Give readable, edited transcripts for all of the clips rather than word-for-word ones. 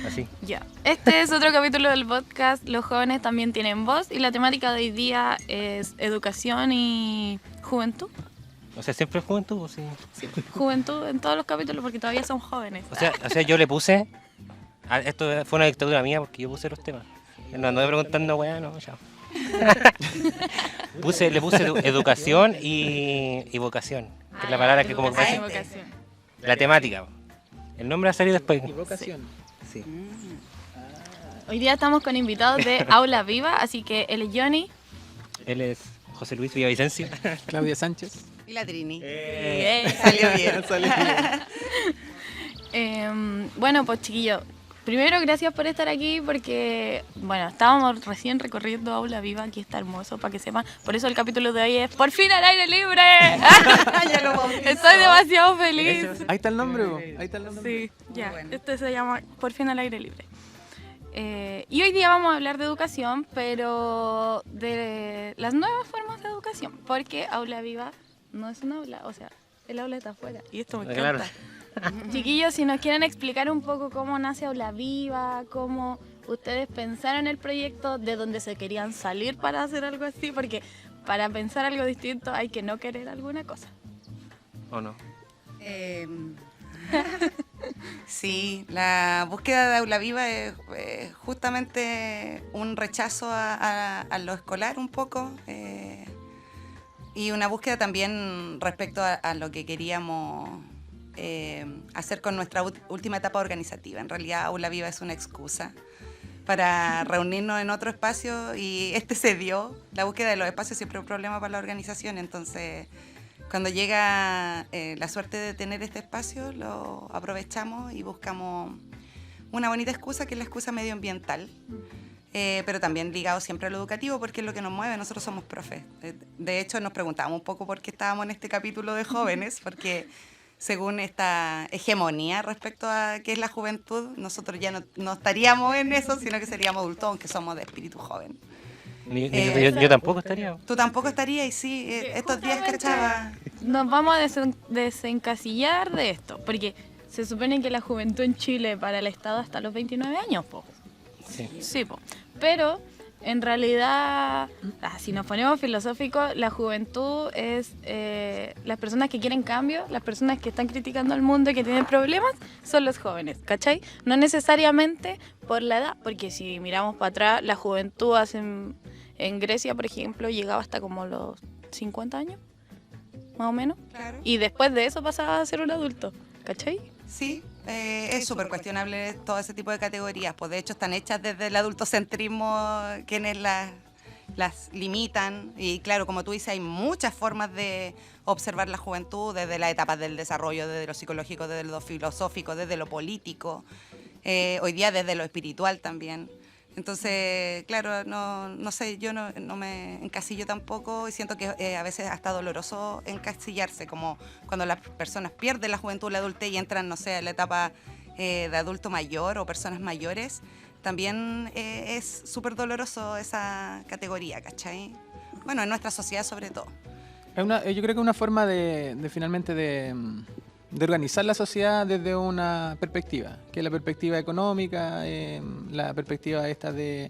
Así. Ya. Este es otro capítulo del podcast Los jóvenes también tienen voz y la temática de hoy día es educación y juventud. O sea, siempre es juventud, ¿o sí? Sí, juventud en todos los capítulos porque todavía son jóvenes. O sea, yo le puse... Esto fue una dictadura mía porque yo puse los temas. No ando preguntando, weá, no, chao. Le puse educación y vocación. Que es la palabra que como que parece... Educación. La temática. El nombre va a salir después. Vocación. Sí. Hoy día estamos con invitados de Aula Viva, así que él es Johnny. Él es José Luis Villavicencio. Claudia Sánchez. Y la Trini. Salió bien. Sale bien. Bueno, pues chiquillos, primero gracias por estar aquí porque, bueno, estábamos recién recorriendo Aula Viva, aquí está hermoso, para que sepan. Por eso el capítulo de hoy es ¡Por fin al aire libre! Ya lo bautizó. Estoy demasiado feliz. Ahí está el nombre, bo. Ahí está el nombre. Sí, ya, bueno. este se llama Por fin al aire libre. Y hoy día vamos a hablar de educación, pero de las nuevas formas de educación, porque Aula Viva no es un aula, o sea, el aula está afuera y esto me encanta. Claro. Chiquillos, si nos quieren explicar un poco cómo nace Aula Viva, cómo ustedes pensaron el proyecto, de dónde se querían salir para hacer algo así, porque para pensar algo distinto hay que no querer alguna cosa. ¿O no? Sí, la búsqueda de Aula Viva es justamente un rechazo a lo escolar un poco y una búsqueda también respecto a lo que queríamos hacer con nuestra última etapa organizativa. En realidad Aula Viva es una excusa para reunirnos en otro espacio y este se dio. La búsqueda de los espacios siempre es un problema para la organización, entonces cuando llega la suerte de tener este espacio lo aprovechamos y buscamos una bonita excusa que es la excusa medioambiental. Pero también ligado siempre a lo educativo porque es lo que nos mueve, nosotros somos profes. De hecho nos preguntábamos un poco por qué estábamos en este capítulo de jóvenes, porque según esta hegemonía respecto a qué es la juventud, nosotros ya no estaríamos en eso, sino que seríamos adultos, aunque somos de espíritu joven. Yo tampoco estaría. Tú tampoco estarías y sí, estos días cachaba. Nos vamos a desencasillar de esto, porque se supone que la juventud en Chile para el Estado hasta los 29 años, po. Sí. Sí, po. Pero en realidad, si nos ponemos filosóficos, la juventud es las personas que quieren cambio, las personas que están criticando al mundo y que tienen problemas, son los jóvenes, ¿cachai? No necesariamente por la edad, porque si miramos para atrás, la juventud en Grecia, por ejemplo, llegaba hasta como los 50 años, más o menos, Claro. y después de eso pasaba a ser un adulto, ¿cachai? Sí, es súper cuestionable todo ese tipo de categorías, pues de hecho están hechas desde el adultocentrismo quienes las limitan y claro, como tú dices, hay muchas formas de observar la juventud, desde las etapas del desarrollo, desde lo psicológico, desde lo filosófico, desde lo político, hoy día desde lo espiritual también. Entonces, claro, no sé, yo no me encasillo tampoco y siento que a veces hasta doloroso encasillarse, como cuando las personas pierden la juventud, la adultez y entran, no sé, a la etapa de adulto mayor o personas mayores, también es súper doloroso esa categoría, ¿cachai? Bueno, en nuestra sociedad sobre todo. Yo creo que es una forma finalmente de organizar la sociedad desde una perspectiva, que es la perspectiva económica, la perspectiva esta de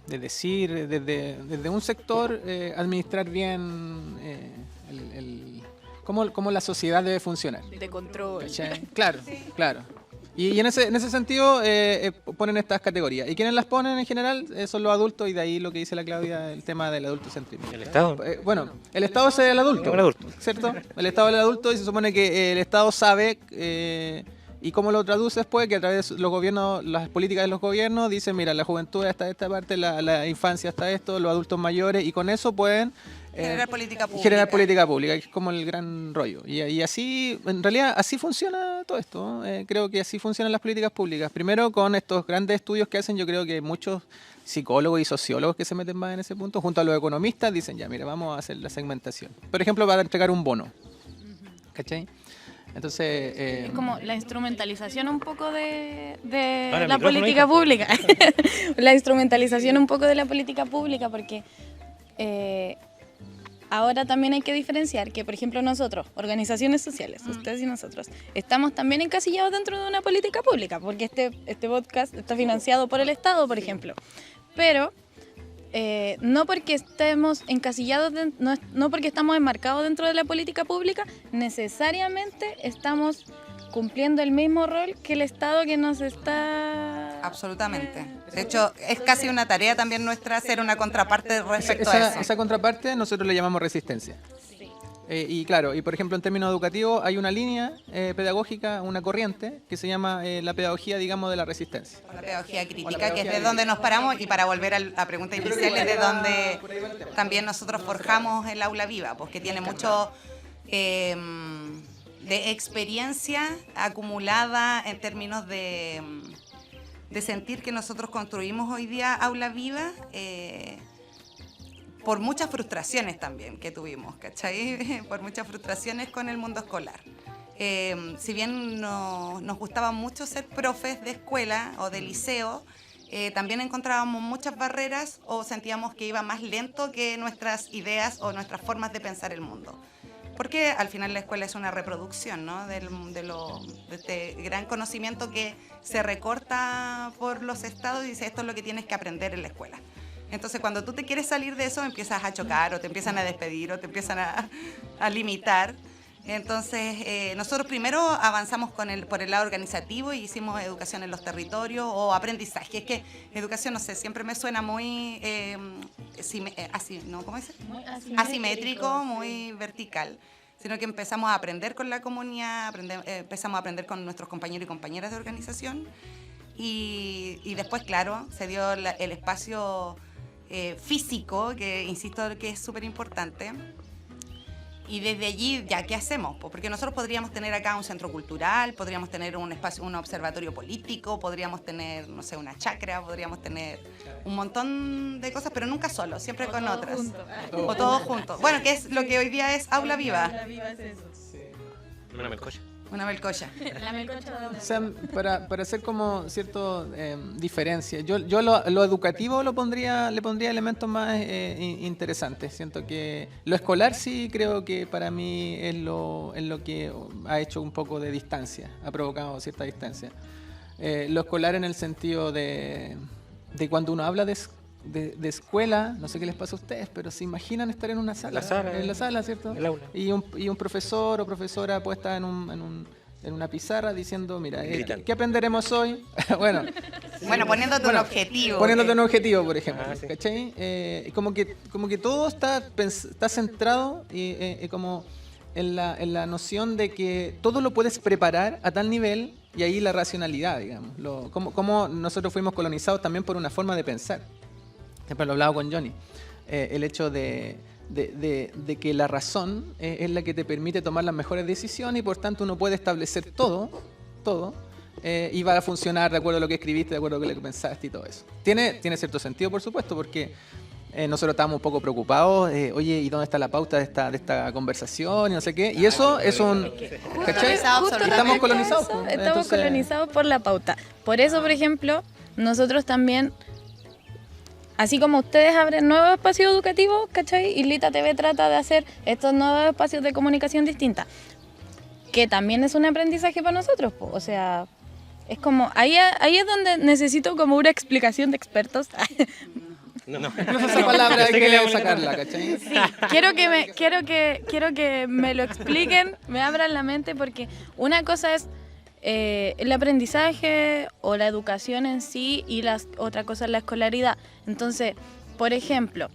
decir, desde un sector, administrar bien cómo la sociedad debe funcionar. De control. ¿Cachai? Claro, claro. Y en ese sentido ponen estas categorías. ¿Y quienes las ponen en general? Son los adultos y de ahí lo que dice la Claudia, el tema del adultocentrismo. ¿El Estado? Bueno, el Estado es el adulto. El adulto. ¿Cierto? El Estado es el adulto y se supone que el Estado sabe y cómo lo traduce después, que a través de los gobiernos, las políticas de los gobiernos, dicen, mira, la juventud hasta esta parte, la infancia hasta esto, los adultos mayores, y con eso pueden Generar política pública. generar política pública, que es como el gran rollo. Y así, en realidad, así funciona todo esto. Creo que así funcionan las políticas públicas. Primero, con estos grandes estudios que hacen, yo creo que muchos psicólogos y sociólogos que se meten más en ese punto, junto a los economistas, dicen, ya, mira, vamos a hacer la segmentación. Por ejemplo, para entregar un bono. ¿Cachai? Entonces... Es como la instrumentalización un poco de Ahora el la micrófono, política hija. pública. La instrumentalización un poco de la política pública, porque ahora también hay que diferenciar que, por ejemplo, nosotros, organizaciones sociales, ustedes y nosotros, estamos también encasillados dentro de una política pública, porque este podcast está financiado por el Estado, por ejemplo. Pero no porque estemos encasillados, no porque estamos enmarcados dentro de la política pública, necesariamente estamos cumpliendo el mismo rol que el Estado que nos está... Absolutamente. De hecho, es casi una tarea también nuestra hacer una contraparte respecto a eso. Esa contraparte nosotros le llamamos resistencia. Y claro, y por ejemplo en términos educativos hay una línea pedagógica, una corriente que se llama la pedagogía, digamos, de la resistencia. La pedagogía crítica, que es de donde nos paramos, y para volver a la pregunta inicial, es de donde también nosotros forjamos el aula viva, porque tiene mucho de experiencia acumulada en términos de sentir que nosotros construimos hoy día aula viva, por muchas frustraciones también que tuvimos, ¿cachai? Por muchas frustraciones con el mundo escolar. Si bien nos gustaba mucho ser profes de escuela o de liceo, también encontrábamos muchas barreras o sentíamos que iba más lento que nuestras ideas o nuestras formas de pensar el mundo. Porque al final la escuela es una reproducción, ¿no? de este gran conocimiento que se recorta por los estados y dice, esto es lo que tienes que aprender en la escuela. Entonces, cuando tú te quieres salir de eso, empiezas a chocar o te empiezan a despedir o te empiezan a limitar. Entonces, nosotros primero avanzamos por el lado organizativo y hicimos educación en los territorios o aprendizaje. Es que educación, no sé, siempre me suena muy ¿cómo dice? Muy asimétrico, muy vertical. Sino que empezamos a aprender con la comunidad, empezamos a aprender con nuestros compañeros y compañeras de organización. Y después, claro, se dio el espacio físico, que insisto que es súper importante. Y desde allí, ¿ya qué hacemos? Pues porque nosotros podríamos tener acá un centro cultural, podríamos tener un espacio, un observatorio político, podríamos tener, no sé, una chacra, podríamos tener un montón de cosas, pero nunca solo, siempre con otras. O todos juntos. Bueno, que es lo que hoy día es Aula Viva. Aula Viva es eso. Una melcocha. Una melcocha. La melcocha de O sea, para hacer como cierto diferencia, yo lo educativo le pondría elementos más interesantes. Siento que lo escolar sí creo que para mí es lo que ha hecho un poco de distancia, ha provocado cierta distancia. Lo escolar en el sentido de cuando uno habla de escuela, no sé qué les pasa a ustedes, pero se imaginan estar en una sala, en la sala, ¿cierto? El aula. Y un profesor o profesora puesta en una pizarra diciendo, mira, ¿qué aprenderemos hoy? Bueno, Poniéndote un objetivo. Poniéndote un objetivo, por ejemplo, sí. ¿cachai? Como que todo está centrado como en la noción de que todo lo puedes preparar a tal nivel, y ahí la racionalidad, digamos. Como nosotros fuimos colonizados también por una forma de pensar. Siempre lo he hablado con Johnny. El hecho de que la razón es la que te permite tomar las mejores decisiones y por tanto uno puede establecer todo, y va a funcionar de acuerdo a lo que escribiste, de acuerdo a lo que pensaste y todo eso. Tiene cierto sentido, por supuesto, porque nosotros estábamos un poco preocupados, oye, ¿y dónde está la pauta de esta conversación? Y no sé qué. Y eso es un... ¿cachai? Estamos colonizados. Pues. Estamos colonizados por la pauta. Por eso, por ejemplo, nosotros también... Así como ustedes abren nuevos espacios educativos, ¿cachai? Y Lita TV trata de hacer estos nuevos espacios de comunicación distinta, que también es un aprendizaje para nosotros, po. O sea, es como, ahí es donde necesito como una explicación de expertos. No. Incluso esa palabra hay que sacarla, ¿cachai? Sí, quiero que me lo expliquen, me abran la mente, porque una cosa es el aprendizaje o la educación en sí y otra cosa es la escolaridad. Entonces, por ejemplo,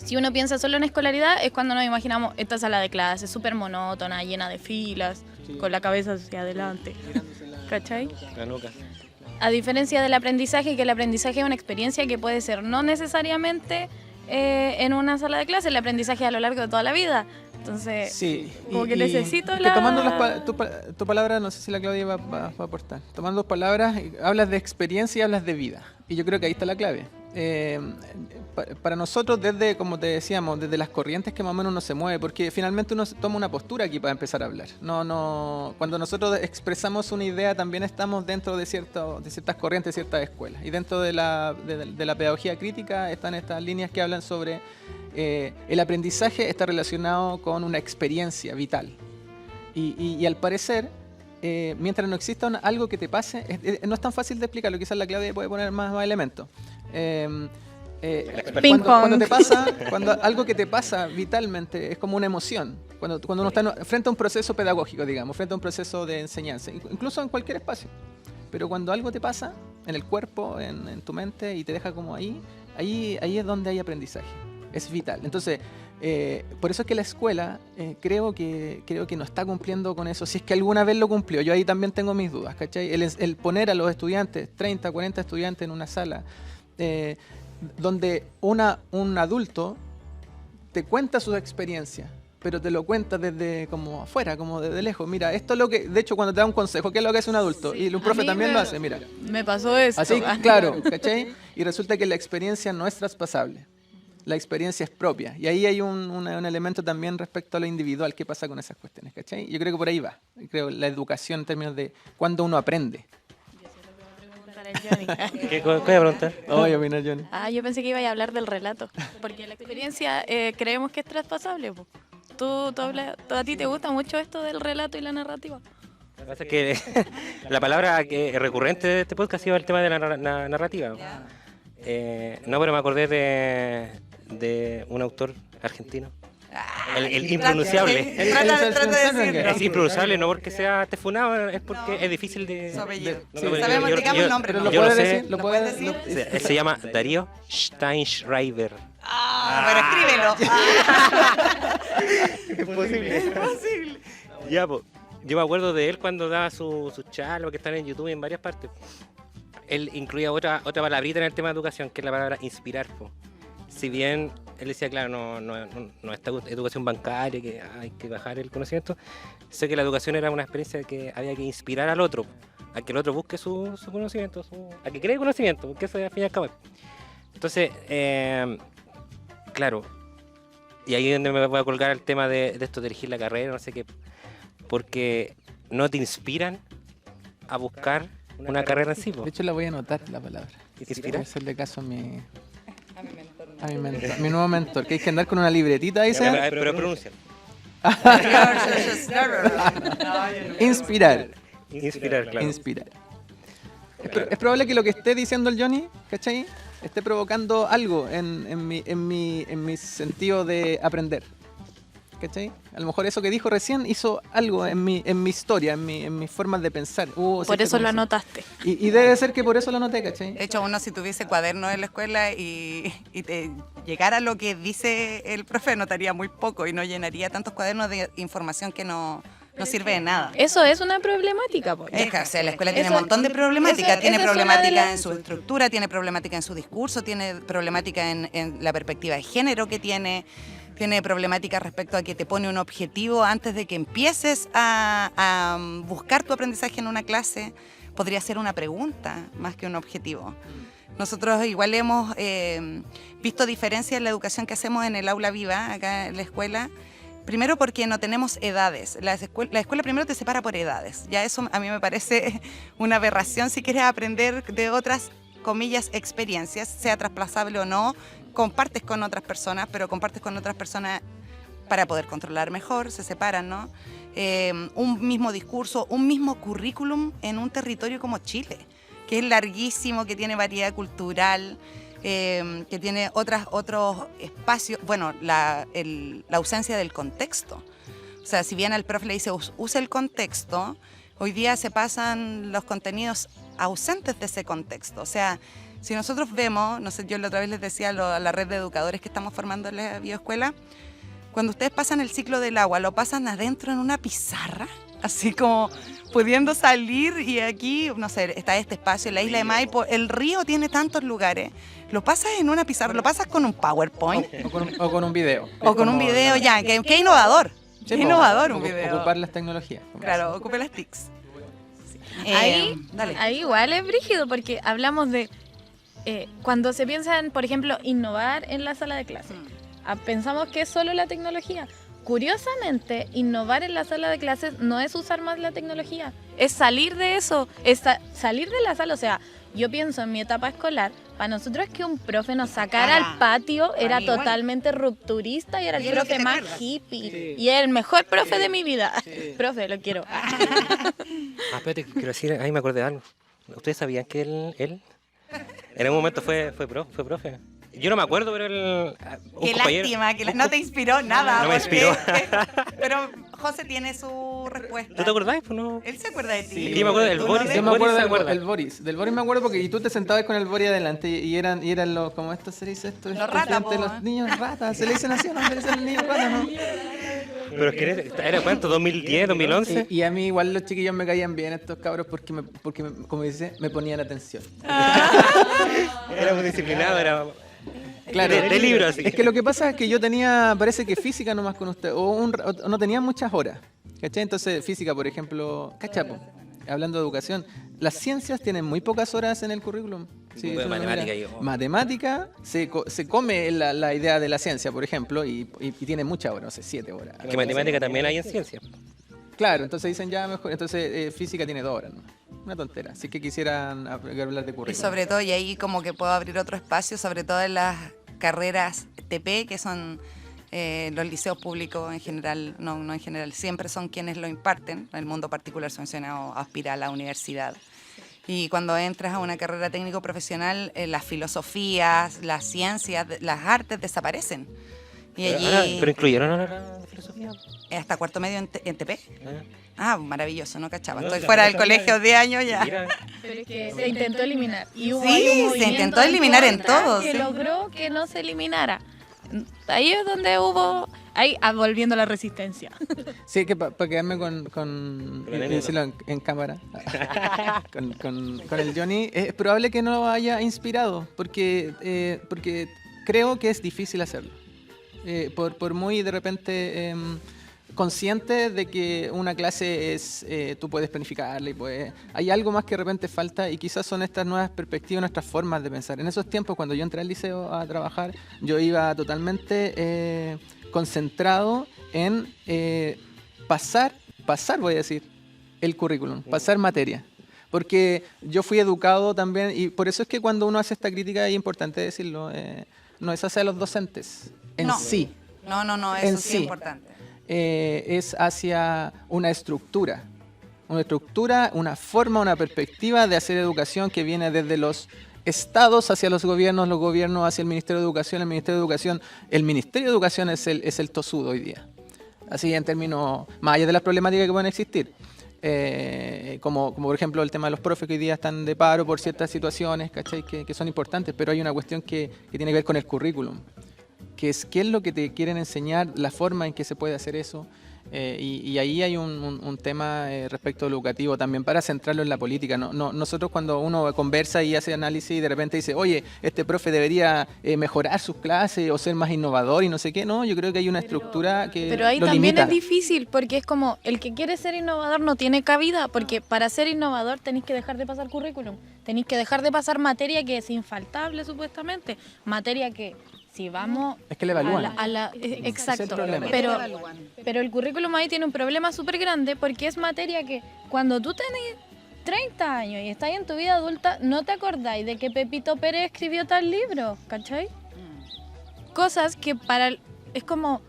si uno piensa solo en escolaridad es cuando nos imaginamos esta sala de clases súper monótona, llena de filas, con la cabeza hacia adelante, ¿cachai? La nuca. A diferencia del aprendizaje, que el aprendizaje es una experiencia que puede ser no necesariamente en una sala de clases, el aprendizaje a lo largo de toda la vida. Entonces, sí, como que necesito que tomando tu palabra, no sé si la Claudia va a aportar. Tomando palabras, hablas de experiencia y hablas de vida. Y yo creo que ahí está la clave. para nosotros, desde, como te decíamos, desde las corrientes que más o menos uno se mueve, porque finalmente uno toma una postura aquí para empezar a hablar. Cuando nosotros expresamos una idea, también estamos dentro de ciertas corrientes, ciertas escuelas. Y dentro de la pedagogía crítica están estas líneas que hablan sobre el aprendizaje está relacionado con una experiencia vital. Y al parecer, mientras no exista algo que te pase, no es tan fácil de explicarlo. Quizás la Claudia puede poner más elementos. Cuando algo que te pasa vitalmente es como una emoción, cuando uno está frente a un proceso pedagógico, digamos, frente a un proceso de enseñanza, incluso en cualquier espacio, pero cuando algo te pasa en el cuerpo, en tu mente y te deja como ahí es donde hay aprendizaje, es vital. Entonces, por eso es que la escuela creo que no está cumpliendo con eso, si es que alguna vez lo cumplió. Yo ahí también tengo mis dudas, ¿cachai? El poner a los estudiantes, 30, 40 estudiantes en una sala, donde un adulto te cuenta sus experiencias, pero te lo cuenta desde como afuera, como desde lejos. Mira, esto es lo que, de hecho, cuando te da un consejo, ¿qué es lo que hace un adulto? Sí, Y un profe también lo hace, mira. Me pasó eso. Así, claro, ¿cachai? Y resulta que la experiencia no es traspasable. La experiencia es propia. Y ahí hay un elemento también respecto a lo individual. ¿Qué pasa con esas cuestiones? ¿Cachai? Yo creo que por ahí va. Creo la educación en términos de cuando uno aprende. ¿Qué voy a preguntar? Oye, opinar, Johnny. Yo pensé que iba a hablar del relato, porque la experiencia creemos que es traspasable. Po. ¿A ti te gusta mucho esto del relato y la narrativa? Lo que pasa es que la palabra que es recurrente de este podcast ha sido el tema de la narrativa. No, pero me acordé de un autor argentino. El impronunciable. Es impronunciable, no porque sea tefunado, es porque es difícil de... Sabemos, digamos el nombre. Pero yo lo lo puede sé. decir, lo puede decir. Él se llama Darío Steinschreiber. Pero escríbelo. Imposible. Ya, pues, yo me acuerdo de él cuando daba sus charlas que están en YouTube en varias partes. Él incluía otra palabrita en el tema de educación, que es la palabra inspirar. Po. Si bien él decía, claro, no esta educación bancaria, que hay que bajar el conocimiento, sé que la educación era una experiencia que había que inspirar al otro, a que el otro busque su conocimiento, a que cree conocimiento, porque eso es al fin y al cabo. Entonces, claro, y ahí es donde me voy a colgar el tema de esto de elegir la carrera, no sé qué, porque no te inspiran a buscar una carrera en sí. Po. De hecho, la voy a anotar, la palabra. ¿Y te inspira? Voy a hacerle caso a mi mentor, mi nuevo mentor, que hay que andar con una libretita, dice. Pero pronuncia. Inspirar. Inspirar, claro. Inspirar. Es probable que lo que esté diciendo el Johnny, ¿cachai? Esté provocando algo en mi sentido de aprender. ¿Cachai? A lo mejor eso que dijo recién hizo algo en mi historia, en mis formas de pensar. Por eso lo anotaste. Y debe ser que por eso lo anoté, ¿cachai? De hecho, uno si tuviese cuadernos en la escuela y te llegara lo que dice el profe, anotaría muy poco y no llenaría tantos cuadernos de información que no sirve de nada. Eso es una problemática. Po. Es que, o sea, la escuela tiene un montón de problemáticas. Tiene problemática en su estructura, tiene problemática en su discurso, tiene problemática en la perspectiva de género que tiene problemática respecto a que te pone un objetivo antes de que empieces a buscar tu aprendizaje en una clase. Podría ser una pregunta más que un objetivo. Nosotros igual hemos visto diferencias en la educación que hacemos en el aula viva, acá en la escuela. Primero porque no tenemos edades. La escuela primero te separa por edades. Ya eso a mí me parece una aberración si quieres aprender de otras, comillas, experiencias, sea trasplazable o no. Compartes con otras personas, pero compartes con otras personas para poder controlar mejor, se separan, ¿no? Un mismo discurso, un mismo currículum en un territorio como Chile, que es larguísimo, que tiene variedad cultural, que tiene otros espacios, bueno, la ausencia del contexto. O sea, si bien al profe le dice use el contexto, hoy día se pasan los contenidos ausentes de ese contexto. O sea, si nosotros vemos, no sé, yo la otra vez les decía a la red de educadores que estamos formando en la bioescuela, cuando ustedes pasan el ciclo del agua, lo pasan adentro en una pizarra, así como pudiendo salir y aquí, no sé, está este espacio, la isla de Maipo, el río tiene tantos lugares, lo pasas en una pizarra, lo pasas con un PowerPoint. O con un video. O con un video, ya, que innovador. Qué innovador un video. Ocupar las tecnologías. Claro, ocupe las TICs. Ahí igual es brígido porque hablamos de cuando se piensa en, por ejemplo, innovar en la sala de clase, pensamos que es solo la tecnología. Curiosamente, innovar en la sala de clases no es usar más la tecnología, es salir de eso, es salir de la sala. O sea, yo pienso en mi etapa escolar, para nosotros que un profe nos sacara al patio era igual. totalmente rupturista y era el Y es lo profe que te más acuerdas. hippie. Y es el mejor profe de mi vida. Profe, lo quiero. Espérate, quiero decir, ahí me acordé de algo. ¿Ustedes sabían que él en un momento fue profe? Yo no me acuerdo, pero un Qué compañero... lástima, que no te inspiró nada. No me porque- inspiró. Pero José tiene su respuesta. ¿Tú te acordás? Pues no. Él se acuerda de ti. Sí, yo me acuerdo del ¿Tú Boris. no? Yo me Boris acuerdo se acuerda. del Boris. Del Boris me acuerdo porque y tú te sentabas con el Boris adelante y eran los, ¿cómo esto se dice esto? Los Esto ratas, frente a po, los ¿eh? niños ratas. ¿Se le dicen así o no? ¿Se le dicen a los niños ratas, no? Pero es que era cuánto, 2010, 2011. Y a mí igual los chiquillos me caían bien estos cabros porque, como dice, me ponían atención. Era muy disciplinado, era Claro, de libro así. Es que lo que pasa es que yo tenía, parece que física nomás con usted, o no tenía muchas horas, ¿cachai? Entonces, física, por ejemplo, cachapo, hablando de educación, las ciencias tienen muy pocas horas en el currículum. Sí, Un poco de eso lo matemática mira. y- Matemática, se come la idea de la ciencia, por ejemplo, y tiene muchas horas, no sé, 7 horas. Que matemática también hay en ciencia. Claro, entonces dicen ya mejor, entonces física tiene 2 horas, ¿no? Una tontera, así que quisieran hablar de Y currículum. sobre todo, y ahí como que puedo abrir otro espacio, sobre todo en las carreras TP, que son los liceos públicos en general, no en general, siempre son quienes lo imparten. El mundo particular subvencionado aspira a la universidad. Y cuando entras a una carrera técnico-profesional, las filosofías, las ciencias, las artes desaparecen. Y allí, Pero incluyeron ahora la filosofía. hasta cuarto medio en TP. Ah, Ah, maravilloso, no cachaba. No, Estoy la fuera del verdad colegio 10 años ya. mira, Pero es que se intentó eliminar. Y hubo Sí, ahí un se movimiento intentó eliminar en contra todo, que sí. logró que no se eliminara. Ahí es donde hubo, ahí volviendo a la resistencia. Sí, que para quedarme con la nena, decirlo en cámara, con el Johnny, es probable que no haya inspirado, porque creo que es difícil hacerlo. Por muy de repente consciente de que una clase es, tú puedes planificarla y hay algo más que de repente falta y quizás son estas nuevas perspectivas, nuestras formas de pensar. En esos tiempos, cuando yo entré al liceo a trabajar, yo iba totalmente concentrado en pasar, voy a decir, el currículum, pasar materia. Porque yo fui educado también, y por eso es que cuando uno hace esta crítica, es importante decirlo, no es hacia los docentes en No. sí. No, En eso sí sí. es importante. Es hacia una estructura, una forma, una perspectiva de hacer educación que viene desde los estados hacia los gobiernos hacia el Ministerio de Educación, el Ministerio de Educación, el Ministerio de Educación es el tosudo hoy día. Así en términos, más allá de las problemáticas que pueden existir. Como por ejemplo el tema de los profes que hoy día están de paro por ciertas situaciones, ¿cachai? Que son importantes, pero hay una cuestión que tiene que ver con el currículum. Que es qué es lo que te quieren enseñar, la forma en que se puede hacer eso. Y ahí hay un tema respecto al educativo también para centrarlo en la política. Nosotros cuando uno conversa y hace análisis y de repente dice, oye, este profe debería mejorar sus clases o ser más innovador y no sé qué, no, yo creo que hay una estructura que Pero ahí lo también limita. es difícil, porque es como, el que quiere ser innovador no tiene cabida, porque para ser innovador tenéis que dejar de pasar currículum, tenéis que dejar de pasar materia que es infaltable supuestamente, materia que si vamos Es que le evalúan. exacto, Ese es el problema. pero el currículum ahí tiene un problema súper grande porque es materia que cuando tú tenés 30 años y estás en tu vida adulta, no te acordáis de que Pepito Pérez escribió tal libro, ¿cachai? Cosas que es como,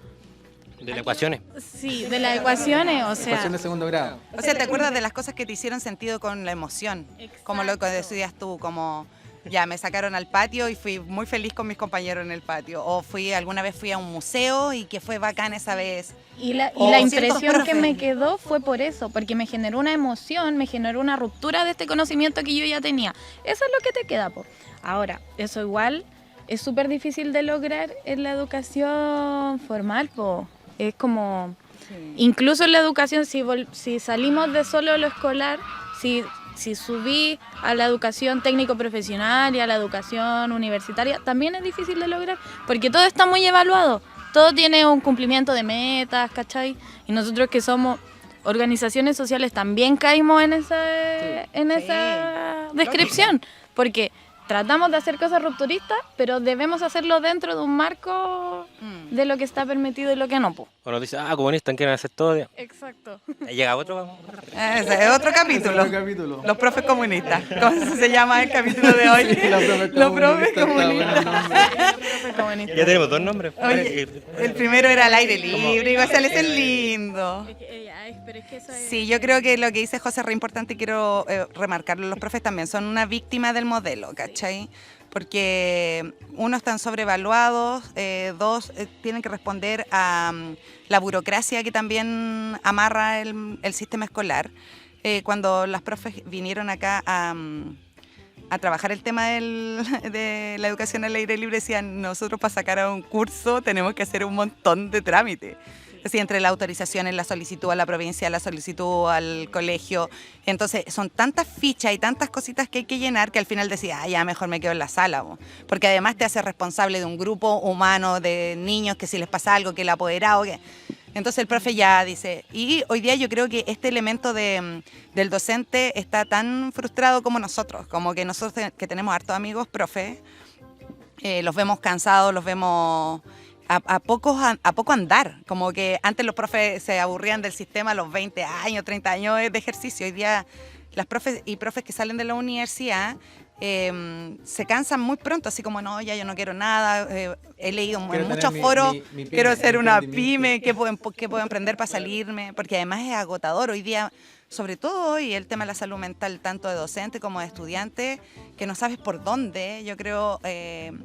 de las ecuaciones. sí, de las ecuaciones, o sea... Ecuación de segundo grado. O sea, ¿te acuerdas de las cosas que te hicieron sentido con la emoción? Como lo que decías tú, como ya me sacaron al patio y fui muy feliz con mis compañeros en el patio. O alguna vez fui a un museo y que fue bacán esa vez. Y la O ciertos impresión que profes. me quedó fue por eso, porque me generó una emoción, me generó una ruptura de este conocimiento que yo ya tenía. Eso es lo que te queda, po. Ahora, eso igual es súper difícil de lograr en la educación formal, po. Es como, incluso en la educación, si salimos de solo lo escolar, si subí a la educación técnico-profesional y a la educación universitaria, también es difícil de lograr, porque todo está muy evaluado, todo tiene un cumplimiento de metas, ¿cachai? Y nosotros que somos organizaciones sociales también caímos en esa descripción, porque tratamos de hacer cosas rupturistas, pero debemos hacerlo dentro de un marco de lo que está permitido y lo que no. O nos dice, comunistas quieren hacer todo. Exacto. Ahí llega otro. Ese es otro capítulo. capítulo. Los profes comunistas. ¿Cómo se llama el capítulo de hoy? Los profes comunistas. Ya tenemos 2 nombres. Oye, el primero era al aire libre, y González es lindo. Pero es que eso es... Sí, yo creo que lo que dice José es re importante y quiero remarcarlo. Los profes también son una víctima del modelo, ¿cachai? Porque uno, están sobrevaluados, 2, tienen que responder a la burocracia que también amarra el sistema escolar. Cuando las profes vinieron acá a trabajar el tema de la educación al aire libre, decían, nosotros para sacar a un curso tenemos que hacer un montón de trámites. Así, entre la autorización, en la solicitud a la provincia, la solicitud al colegio. Entonces, son tantas fichas y tantas cositas que hay que llenar que al final decís, ya mejor me quedo en la sala. Porque además te hace responsable de un grupo humano de niños que si les pasa algo, que el apoderado, que... Entonces el profe ya dice, y hoy día yo creo que este elemento del docente está tan frustrado como nosotros, como que nosotros que tenemos hartos amigos profes, los vemos cansados, los vemos... A poco andar, como que antes los profes se aburrían del sistema a los 20 años, 30 años de ejercicio. Hoy día las profes y profes que salen de la universidad se cansan muy pronto, así como, no, ya yo no quiero nada, he leído en muchos foros, quiero hacer una pyme, ¿qué puedo emprender para salirme? Porque además es agotador hoy día, sobre todo hoy, el tema de la salud mental, tanto de docente como de estudiante, que no sabes por dónde, yo creo,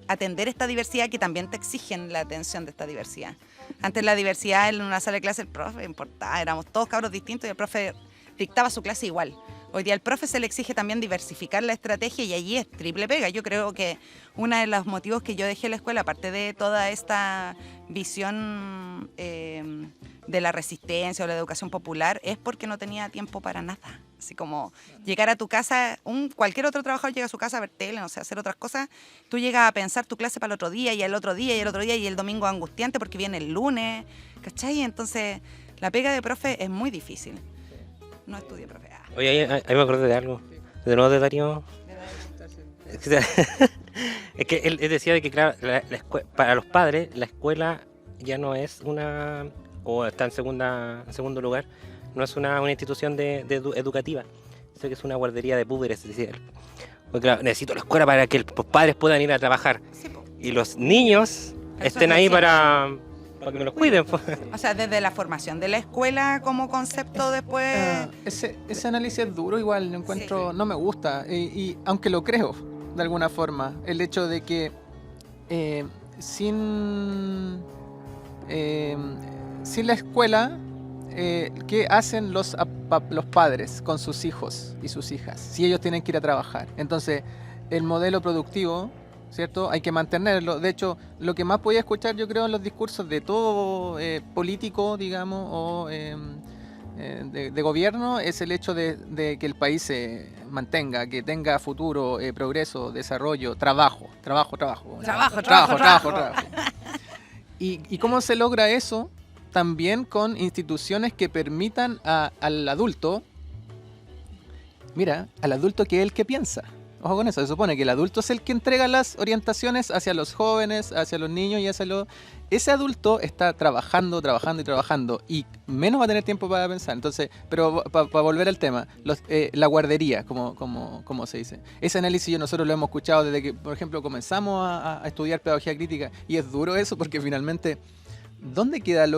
atender esta diversidad que también te exigen la atención de esta diversidad. Antes la diversidad en una sala de clase, el profe importaba, éramos todos cabros distintos y el profe dictaba su clase igual. Hoy día al profe se le exige también diversificar la estrategia y allí es triple pega. Yo creo que uno de los motivos que yo dejé la escuela, aparte de toda esta visión de la resistencia o la educación popular, es porque no tenía tiempo para nada. Así como llegar a tu casa, cualquier otro trabajador llega a su casa a ver tele, no sé, hacer otras cosas, tú llegas a pensar tu clase para el otro día y el otro día y el otro día y el domingo angustiante porque viene el lunes, ¿cachai? Entonces la pega de profe es muy difícil. No estudié profe. Oye, ahí me acordé de algo. De nuevo de Darío. Es que él decía de que, claro, para los padres, la escuela ya no es una, o está en segundo lugar, no es una institución educativa, sino que es una guardería de púberes, decía él. Porque claro, necesito la escuela para que los padres puedan ir a trabajar. Sí, y los niños estén ahí para que me los cuiden. O sea, desde la formación de la escuela como concepto después... Ese análisis es duro igual, lo encuentro, no me gusta, y aunque lo creo, de alguna forma, el hecho de que sin la escuela, ¿qué hacen los padres con sus hijos y sus hijas? Si ellos tienen que ir a trabajar. Entonces, el modelo productivo, ¿cierto? Hay que mantenerlo. De hecho, lo que más podía escuchar, yo creo, en los discursos de todo político, digamos, o de gobierno, es el hecho de que el país se mantenga, que tenga futuro, progreso, desarrollo, trabajo. ¿Y cómo se logra eso? También con instituciones que permitan al adulto, al adulto que es el que piensa. Ojo con eso, se supone que el adulto es el que entrega las orientaciones hacia los jóvenes, hacia los niños y ese adulto está trabajando y menos va a tener tiempo para pensar. Entonces, pero para volver al tema, la guardería, como se dice. Ese análisis nosotros lo hemos escuchado desde que, por ejemplo, comenzamos a estudiar pedagogía crítica y es duro eso porque finalmente, ¿dónde queda el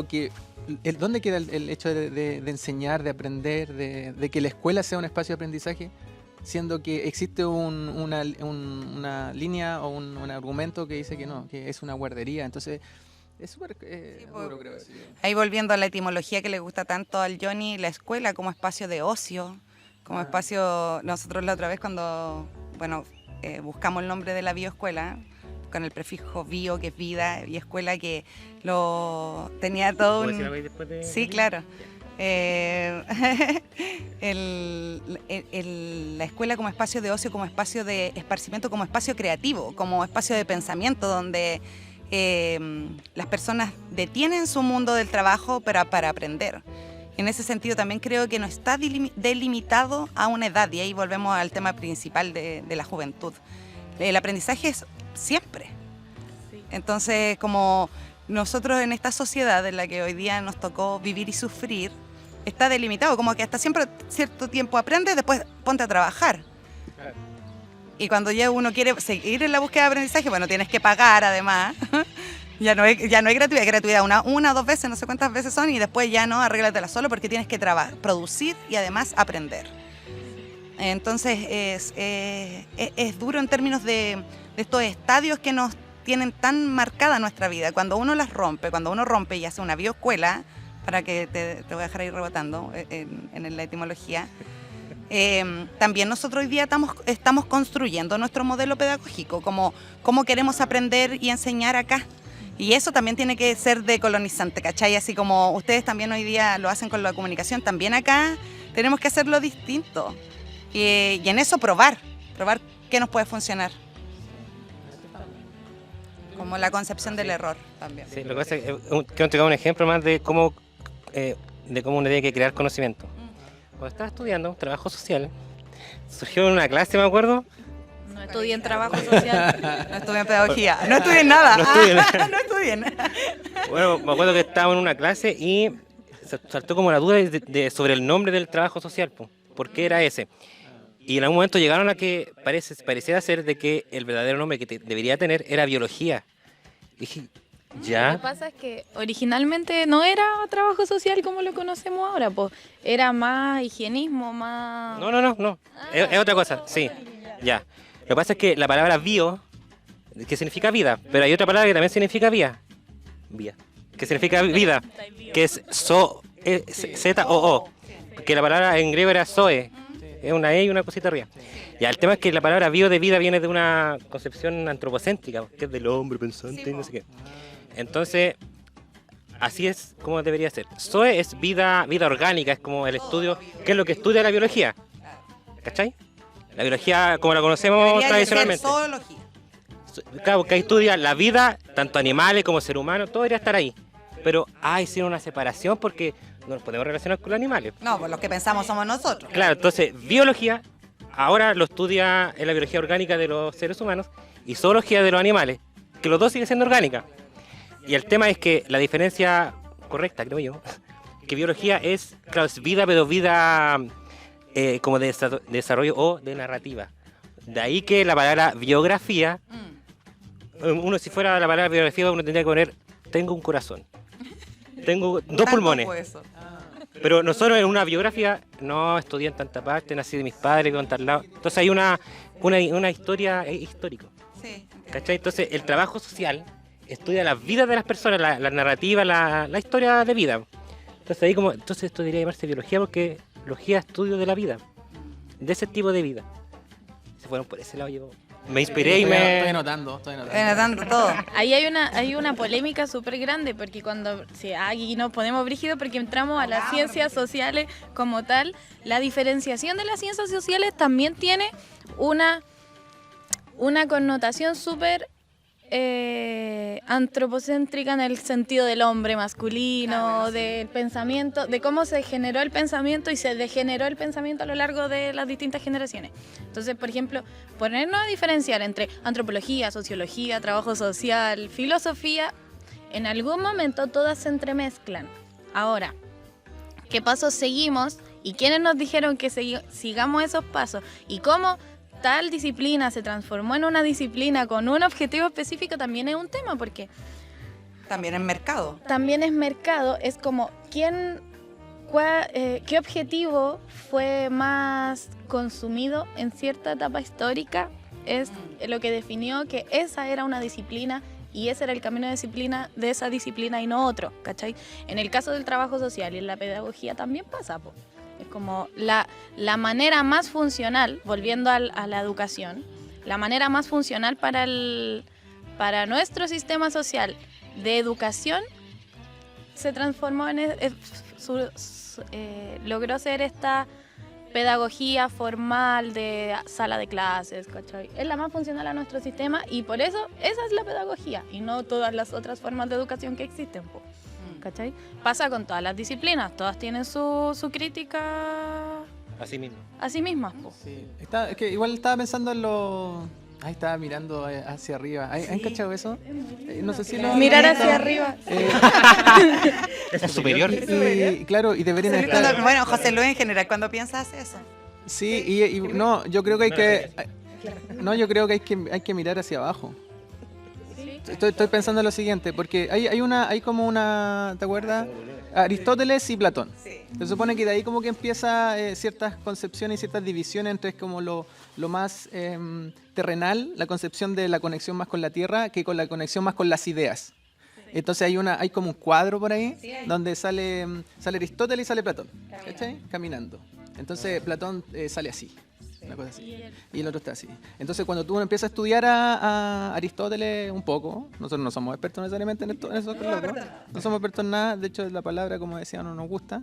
hecho de enseñar, de aprender, de que la escuela sea un espacio de aprendizaje? Siendo que existe una línea o un argumento que dice que no, que es una guardería. Entonces, es súper duro, creo. Ahí volviendo a la etimología que le gusta tanto al Johnny, la escuela como espacio de ocio, como espacio... Nosotros la otra vez cuando, buscamos el nombre de la bioescuela, con el prefijo bio, que es vida, y escuela, que lo tenía todo un... Sí, claro. La escuela como espacio de ocio, como espacio de esparcimiento, como espacio creativo, como espacio de pensamiento, donde las personas detienen su mundo del trabajo para aprender. En ese sentido también creo que no está delimitado a una edad, y ahí volvemos al tema principal de la juventud. El aprendizaje es siempre. Sí. Entonces, como nosotros en esta sociedad en la que hoy día nos tocó vivir y sufrir, está delimitado, como que hasta siempre cierto tiempo aprendes, después ponte a trabajar. Y cuando ya uno quiere seguir en la búsqueda de aprendizaje, bueno, tienes que pagar además. Ya no es gratuidad, es gratuidad una o dos veces, no sé cuántas veces son, y después ya no, arréglatela solo porque tienes que producir y además aprender. Entonces es duro en términos de estos estadios que nos tienen tan marcada nuestra vida. Cuando uno rompe y hace una bioescuela, para que te voy a dejar ahí rebotando en la etimología, también nosotros hoy día estamos construyendo nuestro modelo pedagógico, cómo queremos aprender y enseñar acá. Y eso también tiene que ser decolonizante, ¿cachai? Así como ustedes también hoy día lo hacen con la comunicación, también acá tenemos que hacerlo distinto. Y en eso probar qué nos puede funcionar. Como la concepción del error también. Sí, lo que pasa es que quiero entregar un ejemplo más de cómo uno tiene que crear conocimiento. Cuando estaba estudiando trabajo social, surgió en una clase, me acuerdo. No estudié en trabajo social. No estudié en pedagogía, no estudié en nada. No estudié. No estudié en nada. Bueno, me acuerdo que estaba en una clase y saltó como la duda sobre el nombre del trabajo social, ¿por qué era ese? Y en algún momento llegaron a que pareciera ser de que el verdadero nombre que debería tener era biología. Y dije, Lo ¿ya? que pasa es que originalmente no era trabajo social como lo conocemos ahora, pues era más higienismo, más... No. Es otra cosa, sí. Ya. Lo que pasa es que la palabra bio, que significa vida, pero hay otra palabra que también significa vía. Vía. Que significa vida, que es Z-O-O. Que la palabra en griego era zoe. Es una E y una cosita arriba. Ya, el tema es que la palabra bio de vida viene de una concepción antropocéntrica, que es del hombre pensante y no sé qué. Entonces, así es como debería ser. Zoe es vida orgánica, es como el estudio, que es lo que estudia la biología. ¿Cachai? La biología como la conocemos Debería tradicionalmente. ser zoología. Claro, que estudia la vida, tanto animales como ser humano, todo debería estar ahí. Pero hicieron una separación porque no nos podemos relacionar con los animales. No, pues los que pensamos somos nosotros. Claro, entonces biología ahora lo estudia en la biología orgánica de los seres humanos y zoología de los animales, que los dos siguen siendo orgánicas. Y el tema es que la diferencia correcta, creo yo, que biología es, claro, es vida, pero vida como de desarrollo o de narrativa. De ahí que la palabra biografía, uno si fuera la palabra biografía, uno tendría que poner, tengo un corazón, tengo dos pulmones. Eso. Pero nosotros en una biografía, no estudié en tanta parte, nací de mis padres, con tal lado. Entonces hay una historia histórica. Sí. ¿Cachai? Entonces el trabajo social estudia las vidas de las personas, la narrativa, la historia de vida. Entonces ahí entonces esto debería llamarse biología porque biología es estudio de la vida, de ese tipo de vida. Se fueron por ese lado, yo me inspiré y Estoy anotando. Anotando todo. Ahí hay una polémica súper grande porque aquí nos ponemos brígidos porque entramos a las ciencias sociales como tal, la diferenciación de las ciencias sociales también tiene una connotación súper antropocéntrica en el sentido del hombre masculino, del pensamiento, de cómo se generó el pensamiento y se degeneró el pensamiento a lo largo de las distintas generaciones. Entonces, por ejemplo, ponernos a diferenciar entre antropología, sociología, trabajo social, filosofía, en algún momento todas se entremezclan. Ahora, ¿qué pasos seguimos? ¿Y quiénes nos dijeron que sigamos esos pasos? ¿Y cómo tal disciplina se transformó en una disciplina con un objetivo específico? También es un tema, porque También en mercado. también es mercado, es como qué objetivo fue más consumido en cierta etapa histórica, es lo que definió que esa era una disciplina y ese era el camino de esa disciplina y no otro, ¿cachai? En el caso del trabajo social y en la pedagogía también pasa, po. Es como la manera más funcional, volviendo a la educación, la manera más funcional para nuestro sistema social de educación se transformó logró ser esta pedagogía formal de sala de clases, ¿cachai? Es la más funcional a nuestro sistema y por eso esa es la pedagogía y no todas las otras formas de educación que existen, po. ¿Cachai? Pasa con todas las disciplinas, todas tienen su crítica así mismo. a sí mismas, po. Sí. Es que igual estaba pensando en Ahí estaba mirando hacia arriba. ¿Han cachado eso? No sé si lo Mirar han visto. hacia arriba. Es superior. Y claro, y deberían estar... Bueno, José Luis en general cuando piensa hace eso. Sí, y no, yo creo que hay que... No, yo creo que hay que mirar hacia abajo. Estoy pensando en lo siguiente, porque hay como una, ¿te acuerdas? Aristóteles y Platón. Se supone que de ahí como que empieza ciertas concepciones y ciertas divisiones entre como lo más terrenal, la concepción de la conexión más con la tierra, que con la conexión más con las ideas. Entonces hay como un cuadro por ahí donde sale Aristóteles y sale Platón, ¿cachai? Caminando. Entonces Platón sale así. Una cosa así. Y el otro está así. Entonces, cuando tú empiezas a estudiar a Aristóteles un poco, nosotros no somos expertos necesariamente en eso, no somos expertos en nada, de hecho la palabra, como decía, no nos gusta.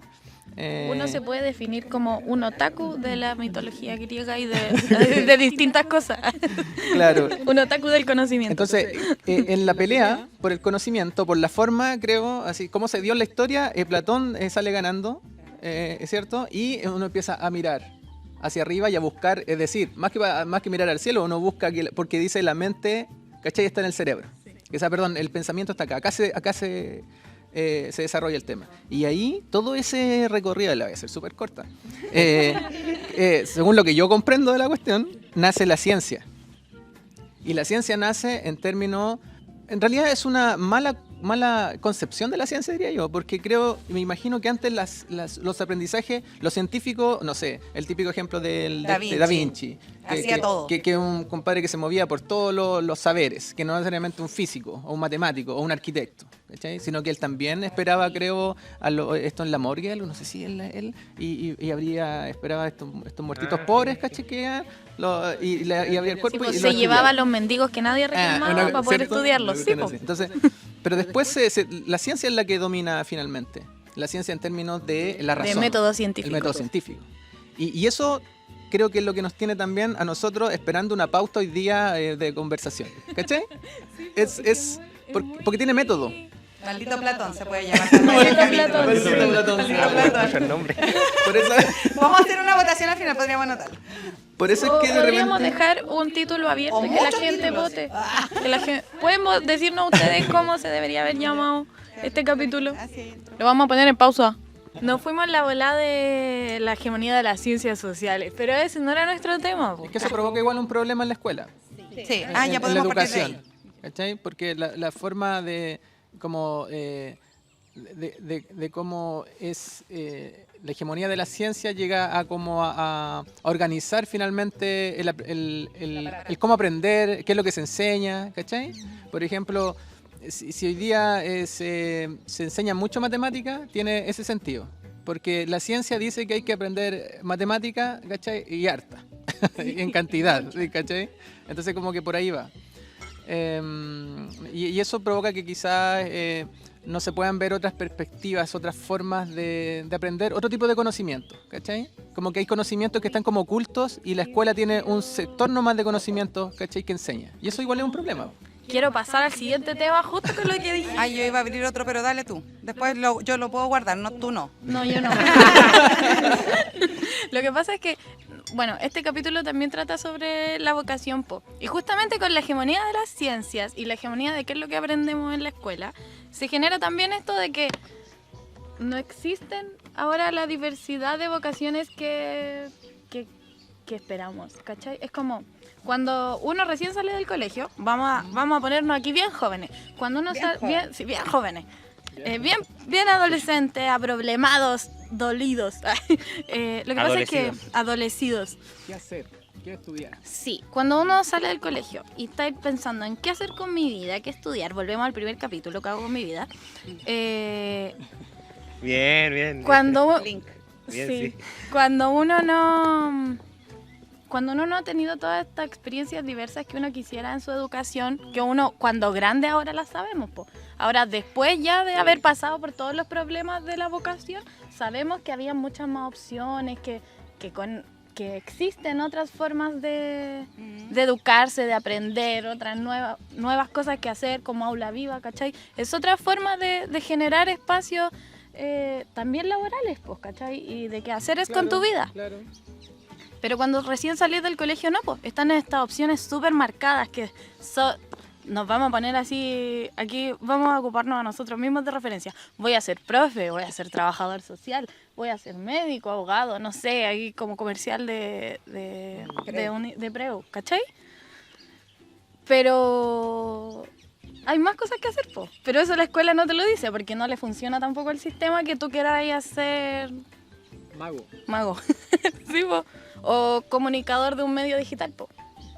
Uno se puede definir como un otaku de la mitología griega y de distintas cosas. Claro. Un otaku del conocimiento. Entonces, en la pelea por el conocimiento, por la forma, creo, así como se dio en la historia, Platón sale ganando, ¿es cierto? Y uno empieza a mirar hacia arriba y a buscar, es decir, más que mirar al cielo, uno busca, porque dice la mente, ¿cachai? Está en el cerebro. O sea, perdón, el pensamiento está acá se desarrolla el tema. Y ahí, todo ese recorrido, la voy a hacer súper corta, según lo que yo comprendo de la cuestión, nace la ciencia. Y la ciencia nace en términos... En realidad es una mala concepción de la ciencia, diría yo, porque me imagino que antes los aprendizajes, los científicos, no sé, el típico ejemplo de Da Vinci, hacía todo. Que un compadre que se movía por todos los saberes, que no necesariamente un físico, o un matemático, o un arquitecto, ¿cachai? Sino que él también esperaba, creo, esto en la morgue, no sé si él y esperaba estos muertitos pobres, ¿cachai? Y abría el cuerpo, Sí, pues, y se lo llevaba a estudiaba. los mendigos que nadie reclamaba para poder ¿cierto? estudiarlos. Sí, pues. Entonces, pero después la ciencia es la que domina finalmente. La ciencia en términos de la razón. De método científico. El método científico. Y eso creo que es lo que nos tiene también a nosotros esperando una pauta hoy día de conversación. ¿Cachai? Porque tiene método. Maldito Platón se puede llamar. Maldito Platón. Mucho el nombre. Por eso, Vamos a hacer una votación al final, podríamos anotar. por eso es que de Podríamos repente... dejar un título abierto O y que la muchos gente títulos. vote. ¿Podemos decirnos ustedes cómo se debería haber llamado este capítulo? Lo vamos a poner en pausa. Nos fuimos en la volada de la hegemonía de las ciencias sociales, pero ese no era nuestro tema. Po. Es que eso provoca igual un problema en la escuela. Sí, En ya la podemos partir de educación. ahí. ¿Cachai? Porque la forma de como de cómo es la hegemonía de la ciencia llega a organizar finalmente el cómo aprender, qué es lo que se enseña, ¿cachai? Por ejemplo, si hoy día se enseña mucho matemática, tiene ese sentido. Porque la ciencia dice que hay que aprender matemática, ¿cachai? Y harta, en cantidad, ¿cachai? Entonces como que por ahí va. Y eso provoca que quizás no se puedan ver otras perspectivas, otras formas de aprender, otro tipo de conocimiento, ¿cachai? Como que hay conocimientos que están como ocultos y la escuela tiene un sector nomás de conocimientos, ¿cachai? Que enseña. Y eso igual es un problema. Quiero pasar al siguiente tema justo con lo que dije. Ay, yo iba a abrir otro, pero dale tú. Después yo lo puedo guardar, no, tú no. No, yo no. Lo que pasa es que, bueno, este capítulo también trata sobre la vocación pop. Y justamente con la hegemonía de las ciencias y la hegemonía de qué es lo que aprendemos en la escuela, se genera también esto de que no existen ahora la diversidad de vocaciones que esperamos, ¿cachai? Es como cuando uno recién sale del colegio, vamos a ponernos aquí bien jóvenes. Cuando uno sale bien jóvenes. Bien adolescentes, aproblemados, dolidos. Lo que pasa es que adolecidos. ¿Qué hacer? ¿Qué estudiar? Sí, cuando uno sale del colegio y está pensando en qué hacer con mi vida, qué estudiar, volvemos al primer capítulo, qué hago con mi vida. Bien. Cuando, Link. Bien, sí, sí. cuando uno no ha tenido todas estas experiencias diversas que uno quisiera en su educación, que uno cuando grande ahora las sabemos, po. Ahora después ya de haber pasado por todos los problemas de la vocación, sabemos que había muchas más opciones, que existen otras formas de educarse, de aprender, otras nuevas cosas que hacer como aula viva, ¿cachai? Es otra forma de generar espacios también laborales, pues, ¿cachai? Y de qué hacer es con tu vida. Claro. Pero cuando recién salís del colegio, no, pues están estas opciones súper marcadas que nos vamos a poner así, aquí vamos a ocuparnos a nosotros mismos de referencia. Voy a ser profe, voy a ser trabajador social, voy a ser médico, abogado, no sé, ahí como comercial de preu, ¿cachai? Pero hay más cosas que hacer, po. Pero eso la escuela no te lo dice, porque no le funciona tampoco el sistema que tú quieras hacer mago. Sí, po. O comunicador de un medio digital, po.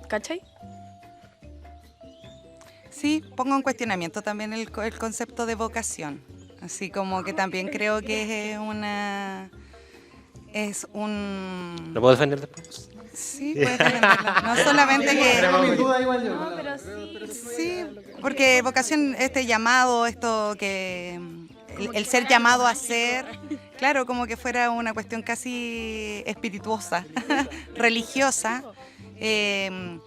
¿Cachai? Sí, pongo en cuestionamiento también el concepto de vocación. Así como que también creo que es un... ¿Lo puedo defender después? Sí, puedes defenderlo. No solamente que... No, pero sí. Sí, porque vocación, este llamado, esto que... El ser llamado a ser, claro, como que fuera una cuestión casi espirituosa, religiosa, que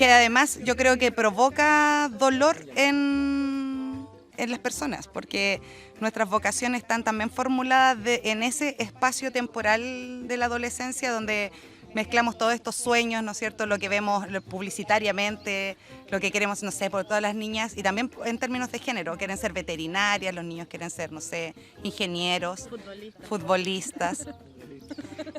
además yo creo que provoca dolor en las personas, porque nuestras vocaciones están también formuladas en ese espacio temporal de la adolescencia donde mezclamos todos estos sueños, ¿no es cierto?, lo que vemos publicitariamente, lo que queremos, no sé, por todas las niñas, y también en términos de género, quieren ser veterinarias, los niños quieren ser, no sé, ingenieros, futbolistas.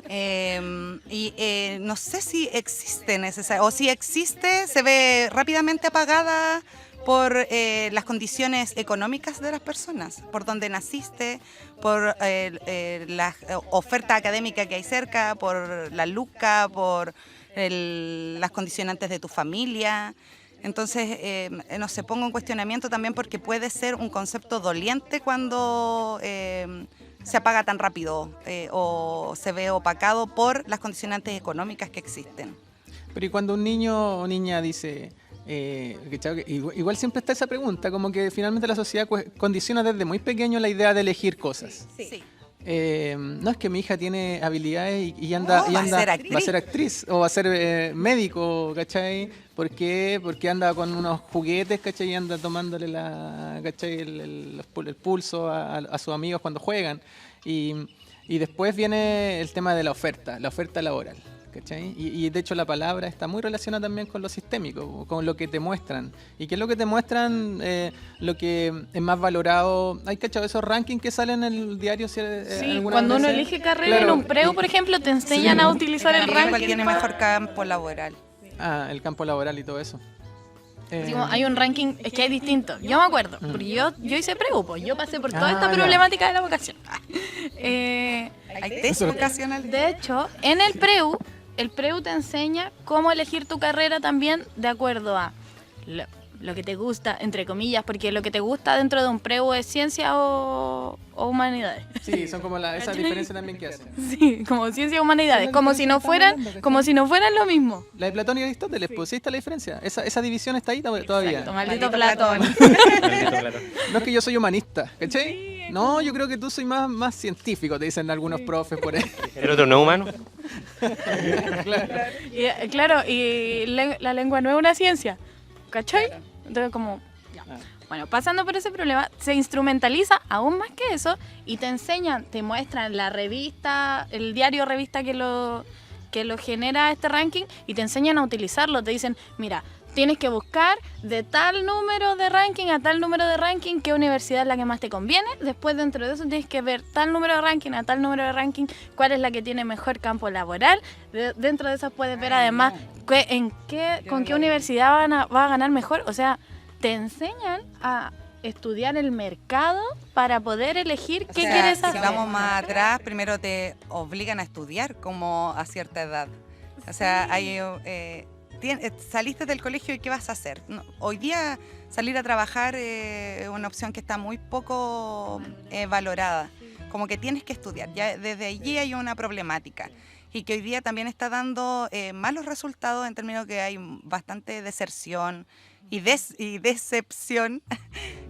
No sé si existe o si existe, se ve rápidamente apagada por las condiciones económicas de las personas, por donde naciste, por la oferta académica que hay cerca, por la LUCA, por las condicionantes de tu familia. Entonces, no sé, pongo en cuestionamiento también porque puede ser un concepto doliente cuando se apaga tan rápido o se ve opacado por las condicionantes económicas que existen. Pero y cuando un niño o niña dice... igual siempre está esa pregunta, como que finalmente la sociedad condiciona desde muy pequeño la idea de elegir cosas. Sí. No es que mi hija tiene habilidades y va a ser actriz o va a ser médico, ¿cachai? ¿Por qué? Porque anda con unos juguetes, ¿cachai? Y anda tomándole el pulso a sus amigos cuando juegan. Y después viene el tema de la oferta laboral. ¿Cachai? Y de hecho la palabra está muy relacionada también con lo sistémico, con lo que te muestran. ¿Y qué es lo que te muestran? Lo que es más valorado. ¿Hay cachado esos rankings que salen en el diario? Sí, cuando uno elige carrera en un preu, por ejemplo, te enseñan a utilizar el ranking. ¿Cuál tiene mejor campo laboral? El campo laboral y todo eso. Hay un ranking, es que hay distintos. Yo me acuerdo, porque yo hice preu, pues yo pasé por toda esta problemática de la vocación. ¿Hay test vocacionales? De hecho, en el preu te enseña cómo elegir tu carrera también de acuerdo a lo que te gusta, entre comillas, porque lo que te gusta dentro de un preu es ciencia o humanidades. Sí, son como esa diferencia también que hacen. Sí, como ciencia o humanidades, como si no fueran lo mismo. La de Platón y Aristóteles, pues, ¿sí está la diferencia? Esa división está ahí todavía. Exacto, maldito Platón. No es que yo soy humanista, ¿cachai? No, yo creo que tú soy más científico, te dicen algunos profes por ahí. ¿El otro no es humano? Claro, y la lengua no es una ciencia, ¿cachai? Entonces como... ya. Bueno, pasando por ese problema, se instrumentaliza aún más que eso y te enseñan, te muestran la revista, el diario revista que lo genera este ranking y te enseñan a utilizarlo. Te dicen, mira, tienes que buscar de tal número de ranking a tal número de ranking qué universidad es la que más te conviene. Después, dentro de eso, tienes que ver tal número de ranking a tal número de ranking cuál es la que tiene mejor campo laboral. Dentro de eso puedes ver además con qué universidad va a ganar mejor. O sea, te enseñan a estudiar el mercado para poder elegir qué quieres hacer. Si vamos más atrás, primero te obligan a estudiar como a cierta edad. O sea, saliste del colegio y ¿qué vas a hacer? No, hoy día salir a trabajar es una opción que está muy poco valorada. Como que tienes que estudiar. Ya desde allí hay una problemática. Y que hoy día también está dando malos resultados en términos que hay bastante deserción y decepción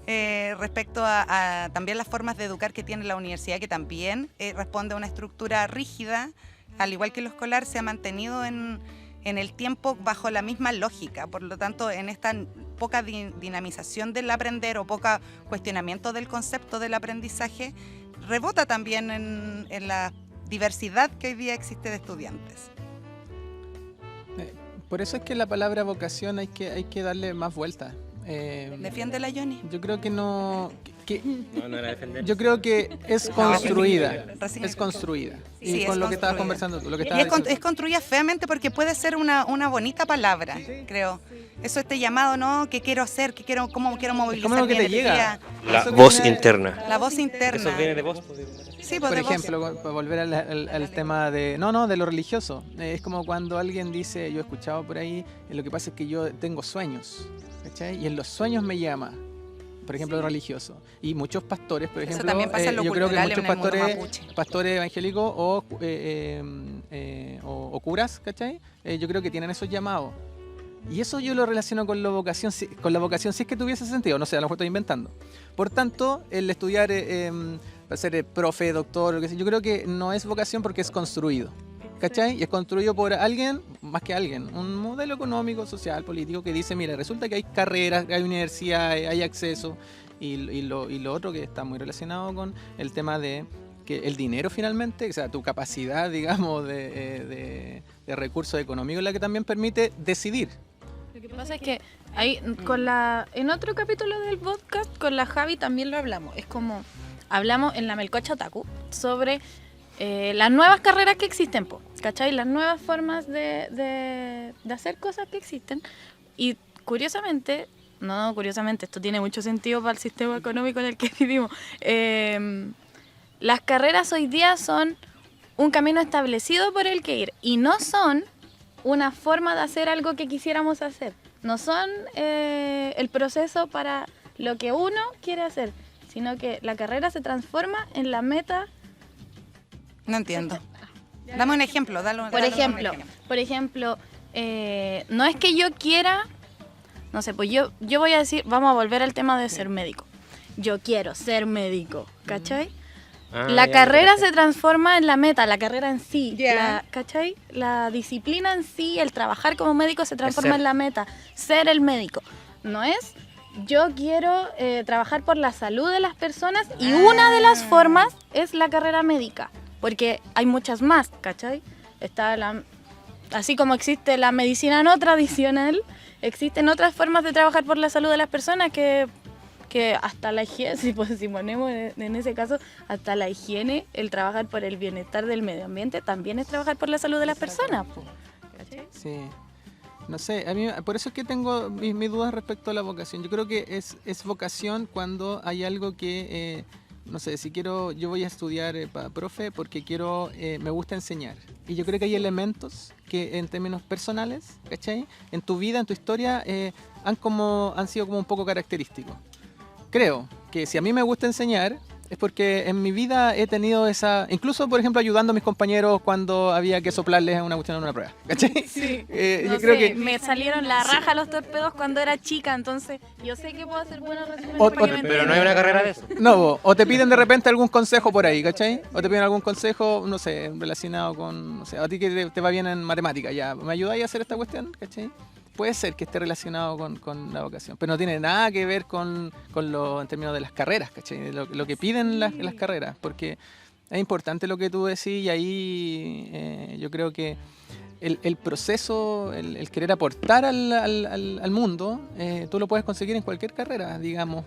respecto a también las formas de educar que tiene la universidad, que también responde a una estructura rígida, al igual que lo escolar, se ha mantenido en el tiempo bajo la misma lógica. Por lo tanto, en esta poca dinamización del aprender o poca cuestionamiento del concepto del aprendizaje, rebota también en la diversidad que hoy día existe de estudiantes. Por eso es que la palabra vocación hay que darle más vueltas. Defiéndela, Johnny. Yo creo que no... No era defender. Yo creo que es construida. Recién Es construida. Y Sí, con es lo que estabas construida. conversando tú, lo que Y estabas es diciendo. construida feamente porque puede ser una bonita palabra, creo. Eso, este llamado, ¿no? ¿Qué quiero hacer? ¿Cómo quiero movilizar como lo que mi te energía? llega. La Eso que voz viene- interna. La voz interna. Eso viene de vos. Sí, pues, Por de voz. ejemplo, para volver al tema de... No, de lo religioso. Es como cuando alguien dice, yo he escuchado por ahí, lo que pasa es que yo tengo sueños, ¿cachai? Y en los sueños me llama, por ejemplo, religioso. Y muchos pastores, por Eso ejemplo, también pasa en lo yo creo que cultural muchos en el mundo pastores, mapuche. pastores evangélicos o curas, ¿cachai? Yo creo que tienen esos llamados. Y eso yo lo relaciono con la vocación, si es que tuviese sentido, no sé, a lo mejor estoy inventando. Por tanto, el estudiar para ser profe, doctor, lo que sea, yo creo que no es vocación porque es construido. ¿Cachai? Y es construido por alguien, más que alguien, un modelo económico, social, político que dice, mira, resulta que hay carreras, hay universidades, hay acceso, y lo otro que está muy relacionado con el tema de que el dinero finalmente, o sea, tu capacidad, digamos, de recursos económicos, es la que también permite decidir. Lo que pasa es que ahí, en otro capítulo del podcast, con la Javi también lo hablamos. Es como, hablamos en la Melcocha Otaku sobre las nuevas carreras que existen, ¿cachai? Las nuevas formas de hacer cosas que existen. Y curiosamente, esto tiene mucho sentido para el sistema económico en el que vivimos. Las carreras hoy día son un camino establecido por el que ir y no son una forma de hacer algo que quisiéramos hacer. No son el proceso para lo que uno quiere hacer, sino que la carrera se transforma en la meta. No entiendo. Dame un ejemplo. Por ejemplo, no es que yo quiera, no sé, pues yo voy a decir, vamos a volver al tema de ser médico. Yo quiero ser médico, ¿cachai? La carrera se transforma en la meta, la carrera en sí, Ya. ¿cachai? La disciplina en sí, el trabajar como médico se transforma ser. en la meta, ser el médico. No es, yo quiero trabajar por la salud de las personas y una de las formas es la carrera médica, porque hay muchas más, ¿cachai? Así como existe la medicina no tradicional, existen otras formas de trabajar por la salud de las personas que hasta la higiene, si ponemos en ese caso, hasta la higiene, el trabajar por el bienestar del medio ambiente, también es trabajar por la salud de las personas. ¿Cachai? Sí. No sé, a mí por eso es que tengo mis dudas respecto a la vocación. Yo creo que es vocación cuando hay algo que, no sé, si quiero, yo voy a estudiar para profe porque me gusta enseñar. Y yo creo que hay elementos que en términos personales, ¿cachai? En tu vida, en tu historia, han sido como un poco característicos. Creo que si a mí me gusta enseñar es porque en mi vida he tenido incluso por ejemplo ayudando a mis compañeros cuando había que soplarles una cuestión en una prueba, ¿cachai? Sí. Yo creo que me salieron la raja los torpedos cuando era chica, entonces yo sé que puedo hacer buenos resúmenes. O- para que o- me Pero no hay entiendan. una carrera de eso. no, o te piden de repente algún consejo por ahí, ¿cachai? O te piden algún consejo, no sé, relacionado con, no sé, a ti que te va bien en matemática, ya, ¿me ayudáis a hacer esta cuestión? ¿Cachai? Puede ser que esté relacionado con la vocación, pero no tiene nada que ver con lo en términos de las carreras, ¿cachai? Lo que piden las carreras, porque es importante lo que tú decís y ahí yo creo que el proceso, el querer aportar al mundo, tú lo puedes conseguir en cualquier carrera, digamos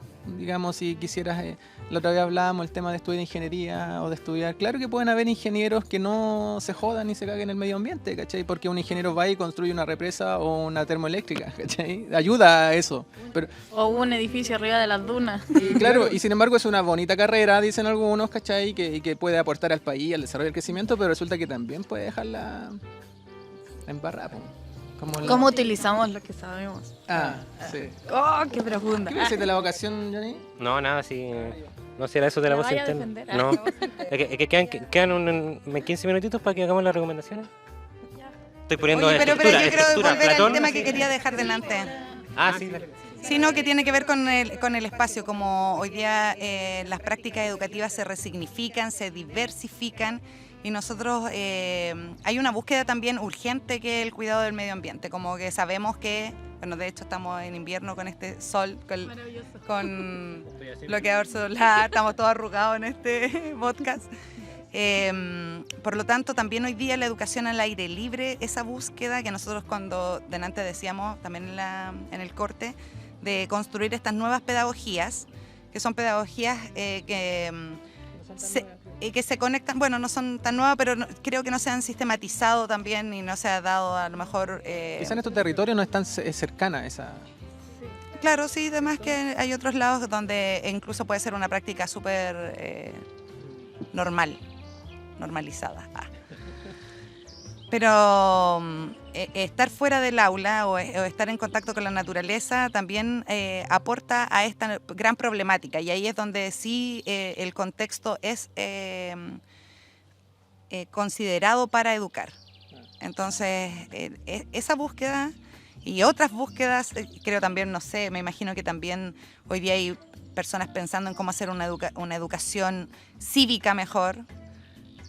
si quisieras, la otra vez hablábamos el tema de estudiar ingeniería o de estudiar, claro que pueden haber ingenieros que no se jodan ni se caguen el medio ambiente, ¿cachai? Porque un ingeniero va y construye una represa o una termoeléctrica, ¿cachai? Ayuda a eso, pero O un edificio arriba de las dunas. y claro, y sin embargo es una bonita carrera, dicen algunos, ¿cachai? Y que puede aportar al país, al desarrollo y al crecimiento, pero resulta que también puede dejarla embarrada. ¿Cómo utilizamos lo que sabemos? Ah, sí. ¡Oh, qué profunda! ¿Qué piensas de la vocación, Johnny? No, nada, sí. No será eso de la ¿Me voz vaya a interna. defender? No. Es que quedan 15 minutitos para que hagamos las recomendaciones. Estoy poniendo Oye, pero yo quiero estructura, volver Platón. al tema que quería dejar delante. Ah, sí, dale. Sino que tiene que ver con el espacio, como hoy día las prácticas educativas se resignifican, se diversifican y nosotros hay una búsqueda también urgente que es el cuidado del medio ambiente, como que sabemos que, bueno, de hecho estamos en invierno con este sol, con bloqueador solar, estamos todos arrugados en este podcast. Por lo tanto, también hoy día la educación al aire libre, esa búsqueda que nosotros cuando delante decíamos también en el corte, de construir estas nuevas pedagogías, que son pedagogías que se conectan, bueno, no son tan nuevas, pero creo que no se han sistematizado también y no se ha dado a lo mejor... Quizá en estos territorios no es tan cercana esa... Claro, sí, además que hay otros lados donde incluso puede ser una práctica súper normalizada. Pero estar fuera del aula o estar en contacto con la naturaleza también aporta a esta gran problemática, y ahí es donde sí el contexto es considerado para educar. Entonces, esa búsqueda y otras búsquedas, creo también, no sé, me imagino que también hoy día hay personas pensando en cómo hacer una educación cívica mejor,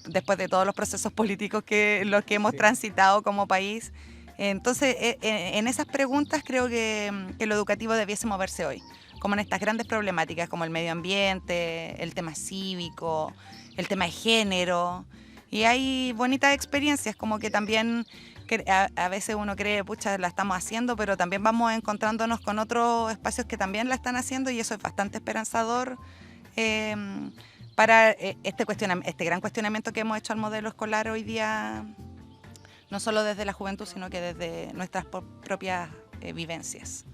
después de todos los procesos políticos los que hemos transitado como país. Entonces, en esas preguntas creo que lo educativo debiese moverse hoy, como en estas grandes problemáticas como el medio ambiente, el tema cívico, el tema de género. Y hay bonitas experiencias, como que también a veces uno cree, pucha, la estamos haciendo, pero también vamos encontrándonos con otros espacios que también la están haciendo, y eso es bastante esperanzador para este gran cuestionamiento que hemos hecho al modelo escolar hoy día, no solo desde la juventud, sino que desde nuestras propias vivencias.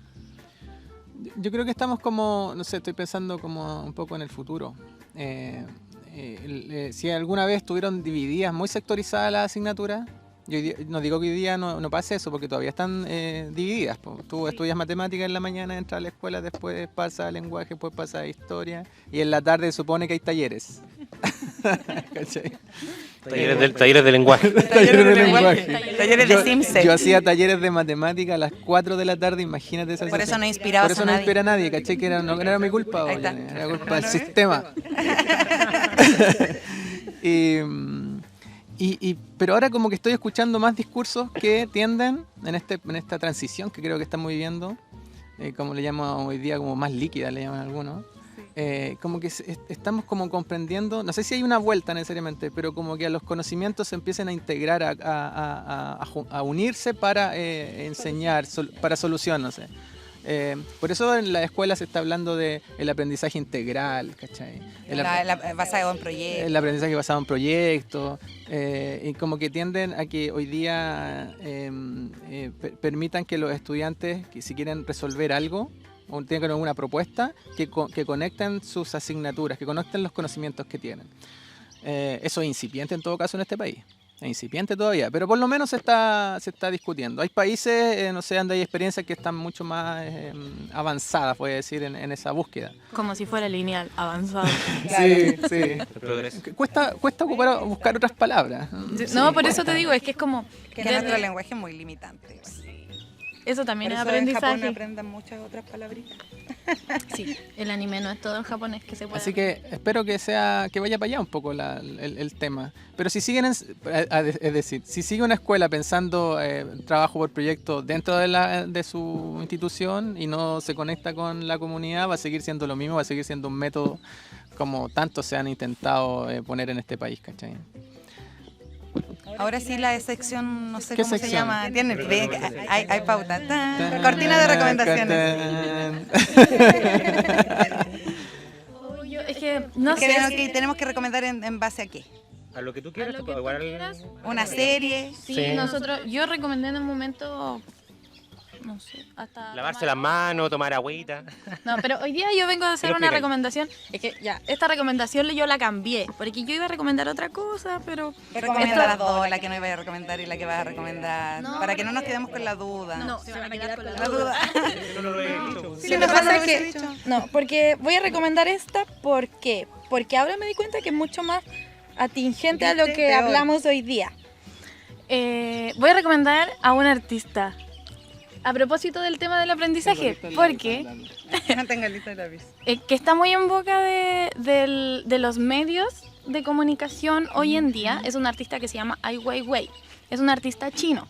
Yo creo que estamos como, no sé, estoy pensando como un poco en el futuro. Si alguna vez estuvieron divididas, muy sectorizadas las asignaturas, yo no digo que hoy día no pase eso, porque todavía están divididas. Tú estudias matemáticas en la mañana, entras a la escuela, después pasa a lenguaje, después pasa a historia, y en la tarde supone que hay talleres. ¿Cachai? Talleres de lenguaje. Talleres de lenguaje. Talleres de Simpson. Yo hacía talleres de matemáticas a las 4 de la tarde, imagínate esa Por eso situación. no inspiraba Por eso no inspira a nadie, ¿cachai? Que no era mi culpa, Ahí está. era culpa del sistema. Pero ahora como que estoy escuchando más discursos que tienden en esta transición que creo que estamos viviendo, como le llaman hoy día, como más líquida, le llaman algunos. Como que estamos como comprendiendo, no sé si hay una vuelta necesariamente, pero como que a los conocimientos se empiecen a integrar, a unirse para enseñar, para solucionar, no sé. Por eso en la escuela se está hablando del aprendizaje integral, ¿cachai? Basado en proyectos. El aprendizaje basado en proyectos, y como que tienden a que hoy día permitan que los estudiantes, que si quieren resolver algo, o tengan alguna propuesta, que conecten sus asignaturas, que conecten los conocimientos que tienen. Eso es incipiente en todo caso en este país. Es incipiente todavía, pero por lo menos se está discutiendo. Hay países, no sé, donde hay experiencias que están mucho más avanzadas, puede decir, en esa búsqueda. Como si fuera lineal, avanzado. Sí. Cuesta buscar otras palabras. No, por eso te digo, es que es como... Que nuestro lenguaje es muy limitante. Eso también Por es eso en Japón aprendizaje. aprendan muchas otras palabritas. Sí, el anime no es todo en japonés que se puede. Así que espero que vaya para allá un poco el tema. Pero si siguen, es decir, si sigue una escuela pensando trabajo por proyecto dentro de su institución y no se conecta con la comunidad, va a seguir siendo lo mismo, va a seguir siendo un método como tantos se han intentado poner en este país, ¿cachai? Ahora sí la sección, no sé ¿Qué cómo se sección? llama, hay pauta. Cortina de recomendaciones. Es que no sé. Que tenemos que recomendar en base a qué. A lo que tú quieras, A lo que pues, tú igual- quieras. Una serie. Sí, Sí. yo recomendé en un momento, no sé, hasta... Lavarse las manos, tomar agüita. No, pero hoy día yo vengo a hacer Quiero una explicar. recomendación. Es que ya, esta recomendación yo la cambié, porque yo iba a recomendar otra cosa, pero... Recomienda las dos, la que no iba a recomendar y la que vas a recomendar. No, para que no nos quedemos con la duda. No, se van a quedar con la La duda. duda. Yo no lo he dicho. Sí, Lo que mejor pasa no lo es hubiese que... dicho. No, porque voy a recomendar esta, ¿por qué? Porque ahora me di cuenta que es mucho más atingente a lo ¿Viste? que Peor. hablamos hoy día. Voy a recomendar a un artista. A propósito del tema del aprendizaje, porque No tenga lista de lápiz. que está muy en boca de los medios de comunicación hoy en día, es un artista que se llama Ai Weiwei. Es un artista chino.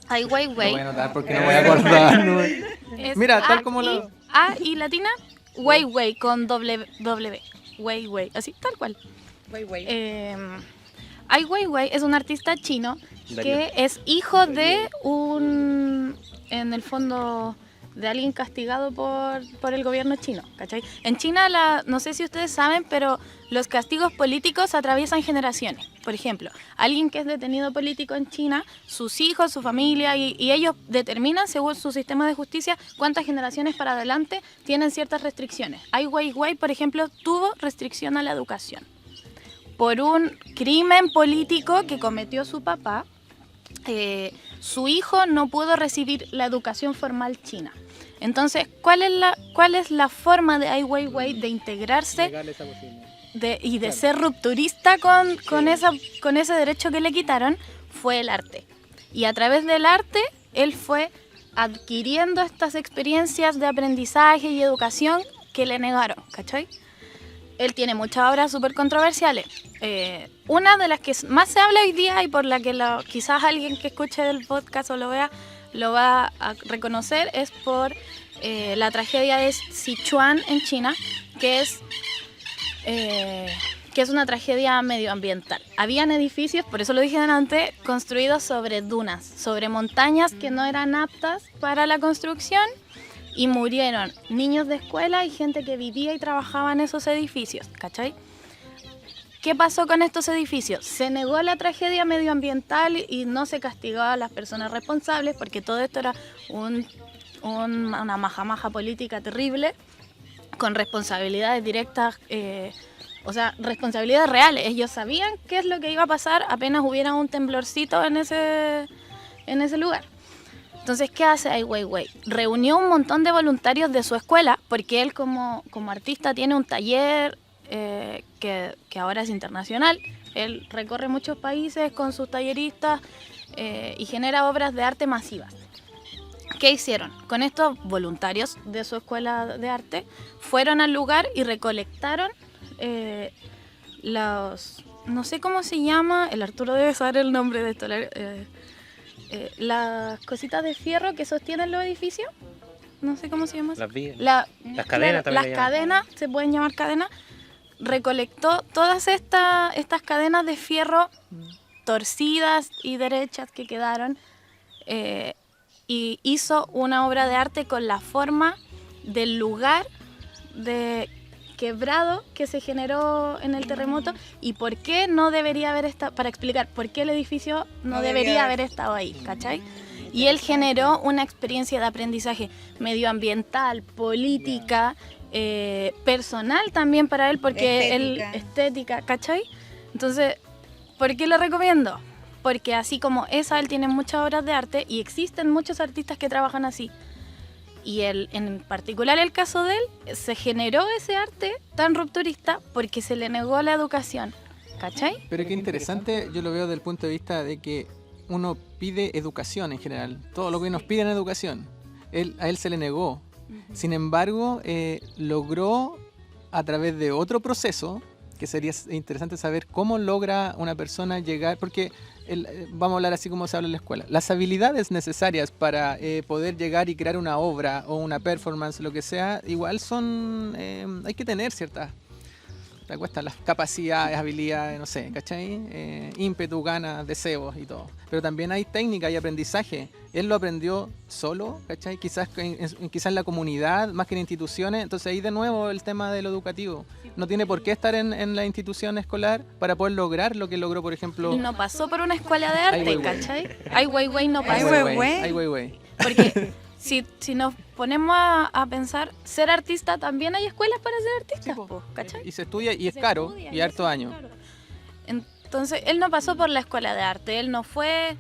Ai Lo Weiwei voy a anotar porque no voy a acordar. ¿no? es Mira, tal como lo... A y latina, Weiwei con W. Weiwei, así, tal cual. Ai Weiwei es un artista chino Darío. que es hijo de en el fondo, de alguien castigado por el gobierno chino, ¿cachai? En China, no sé si ustedes saben, pero los castigos políticos atraviesan generaciones. Por ejemplo, alguien que es detenido político en China, sus hijos, su familia, y ellos determinan, según su sistema de justicia, cuántas generaciones para adelante tienen ciertas restricciones. Ai Weiwei, por ejemplo, tuvo restricción a la educación por un crimen político que cometió su papá. Su hijo no pudo recibir la educación formal china. Entonces, ¿cuál es la forma de Ai Weiwei de integrarse y de ser rupturista con ese derecho que le quitaron? Fue el arte. Y a través del arte, él fue adquiriendo estas experiencias de aprendizaje y educación que le negaron, ¿cachai? Él tiene muchas obras súper controversiales. Una de las que más se habla hoy día y por la que quizás alguien que escuche el podcast o lo vea lo va a reconocer es por la tragedia de Sichuan en China, que es una tragedia medioambiental. Habían edificios, por eso lo dije antes, construidos sobre dunas, sobre montañas que no eran aptas para la construcción, y murieron niños de escuela y gente que vivía y trabajaba en esos edificios, ¿cachai? ¿Qué pasó con estos edificios? Se negó la tragedia medioambiental y no se castigó a las personas responsables, porque todo esto era una maja política terrible, con responsabilidades directas, o sea, responsabilidades reales. Ellos sabían qué es lo que iba a pasar apenas hubiera un temblorcito en ese lugar. Entonces, ¿qué hace Ai Weiwei? Reunió un montón de voluntarios de su escuela, porque él como artista tiene un taller que ahora es internacional. Él recorre muchos países con sus talleristas y genera obras de arte masivas. ¿Qué hicieron? Con estos voluntarios de su escuela de arte, fueron al lugar y recolectaron no sé cómo se llama, el Arturo debe saber el nombre de esto, las cositas de fierro que sostienen los edificios, no sé cómo se llama. Las vías. Las cadenas también. Las cadenas, se pueden llamar cadenas. Recolectó todas estas cadenas de fierro torcidas y derechas que quedaron y hizo una obra de arte con la forma del lugar de quebrado que se generó en el terremoto y por qué no debería haber estado, para explicar por qué el edificio no debería haber estado ahí, ¿cachai? Y él generó una experiencia de aprendizaje medioambiental, política, personal también para él, porque estética, ¿cachai? Entonces, ¿por qué lo recomiendo? Porque así como él tiene muchas obras de arte y existen muchos artistas que trabajan así. Y en particular el caso de él, se generó ese arte tan rupturista porque se le negó la educación, ¿cachai? Pero qué interesante, yo lo veo desde el punto de vista de que uno pide educación en general, todo lo que nos piden educación, a él se le negó. Sin embargo, logró a través de otro proceso, que sería interesante saber cómo logra una persona llegar, porque vamos a hablar así como se habla en la escuela, las habilidades necesarias para poder llegar y crear una obra o una performance, lo que sea, igual son, hay que tener ciertas, te cuesta las capacidades, habilidades, no sé, ¿cachai? Ímpetu, ganas, deseos y todo. Pero también hay técnica y aprendizaje. Él lo aprendió solo, ¿cachai? Quizás en la comunidad, más que en instituciones. Entonces ahí de nuevo el tema de lo educativo. No tiene por qué estar en la institución escolar para poder lograr lo que logró, por ejemplo... Y no pasó por una escuela de arte, ¿cachai? Ai Weiwei no pasó. Ai Weiwei. Porque si nos ponemos a pensar, ser artista, también hay escuelas para ser artistas, Sí, po. ¿cachai? Y se estudia y es caro y harto años. Claro. Entonces, él no pasó por la escuela de arte, él no fue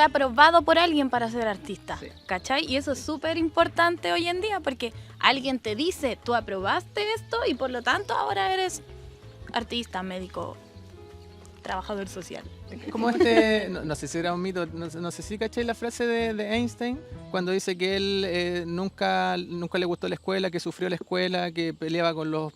aprobado por alguien para ser artista, Sí. ¿cachai? Y eso es súper importante hoy en día porque alguien te dice, tú aprobaste esto y por lo tanto ahora eres artista, médico, trabajador social. Como no sé si era un mito, no sé si caché la frase de Einstein, cuando dice que él nunca le gustó la escuela, que sufrió la escuela, que peleaba con los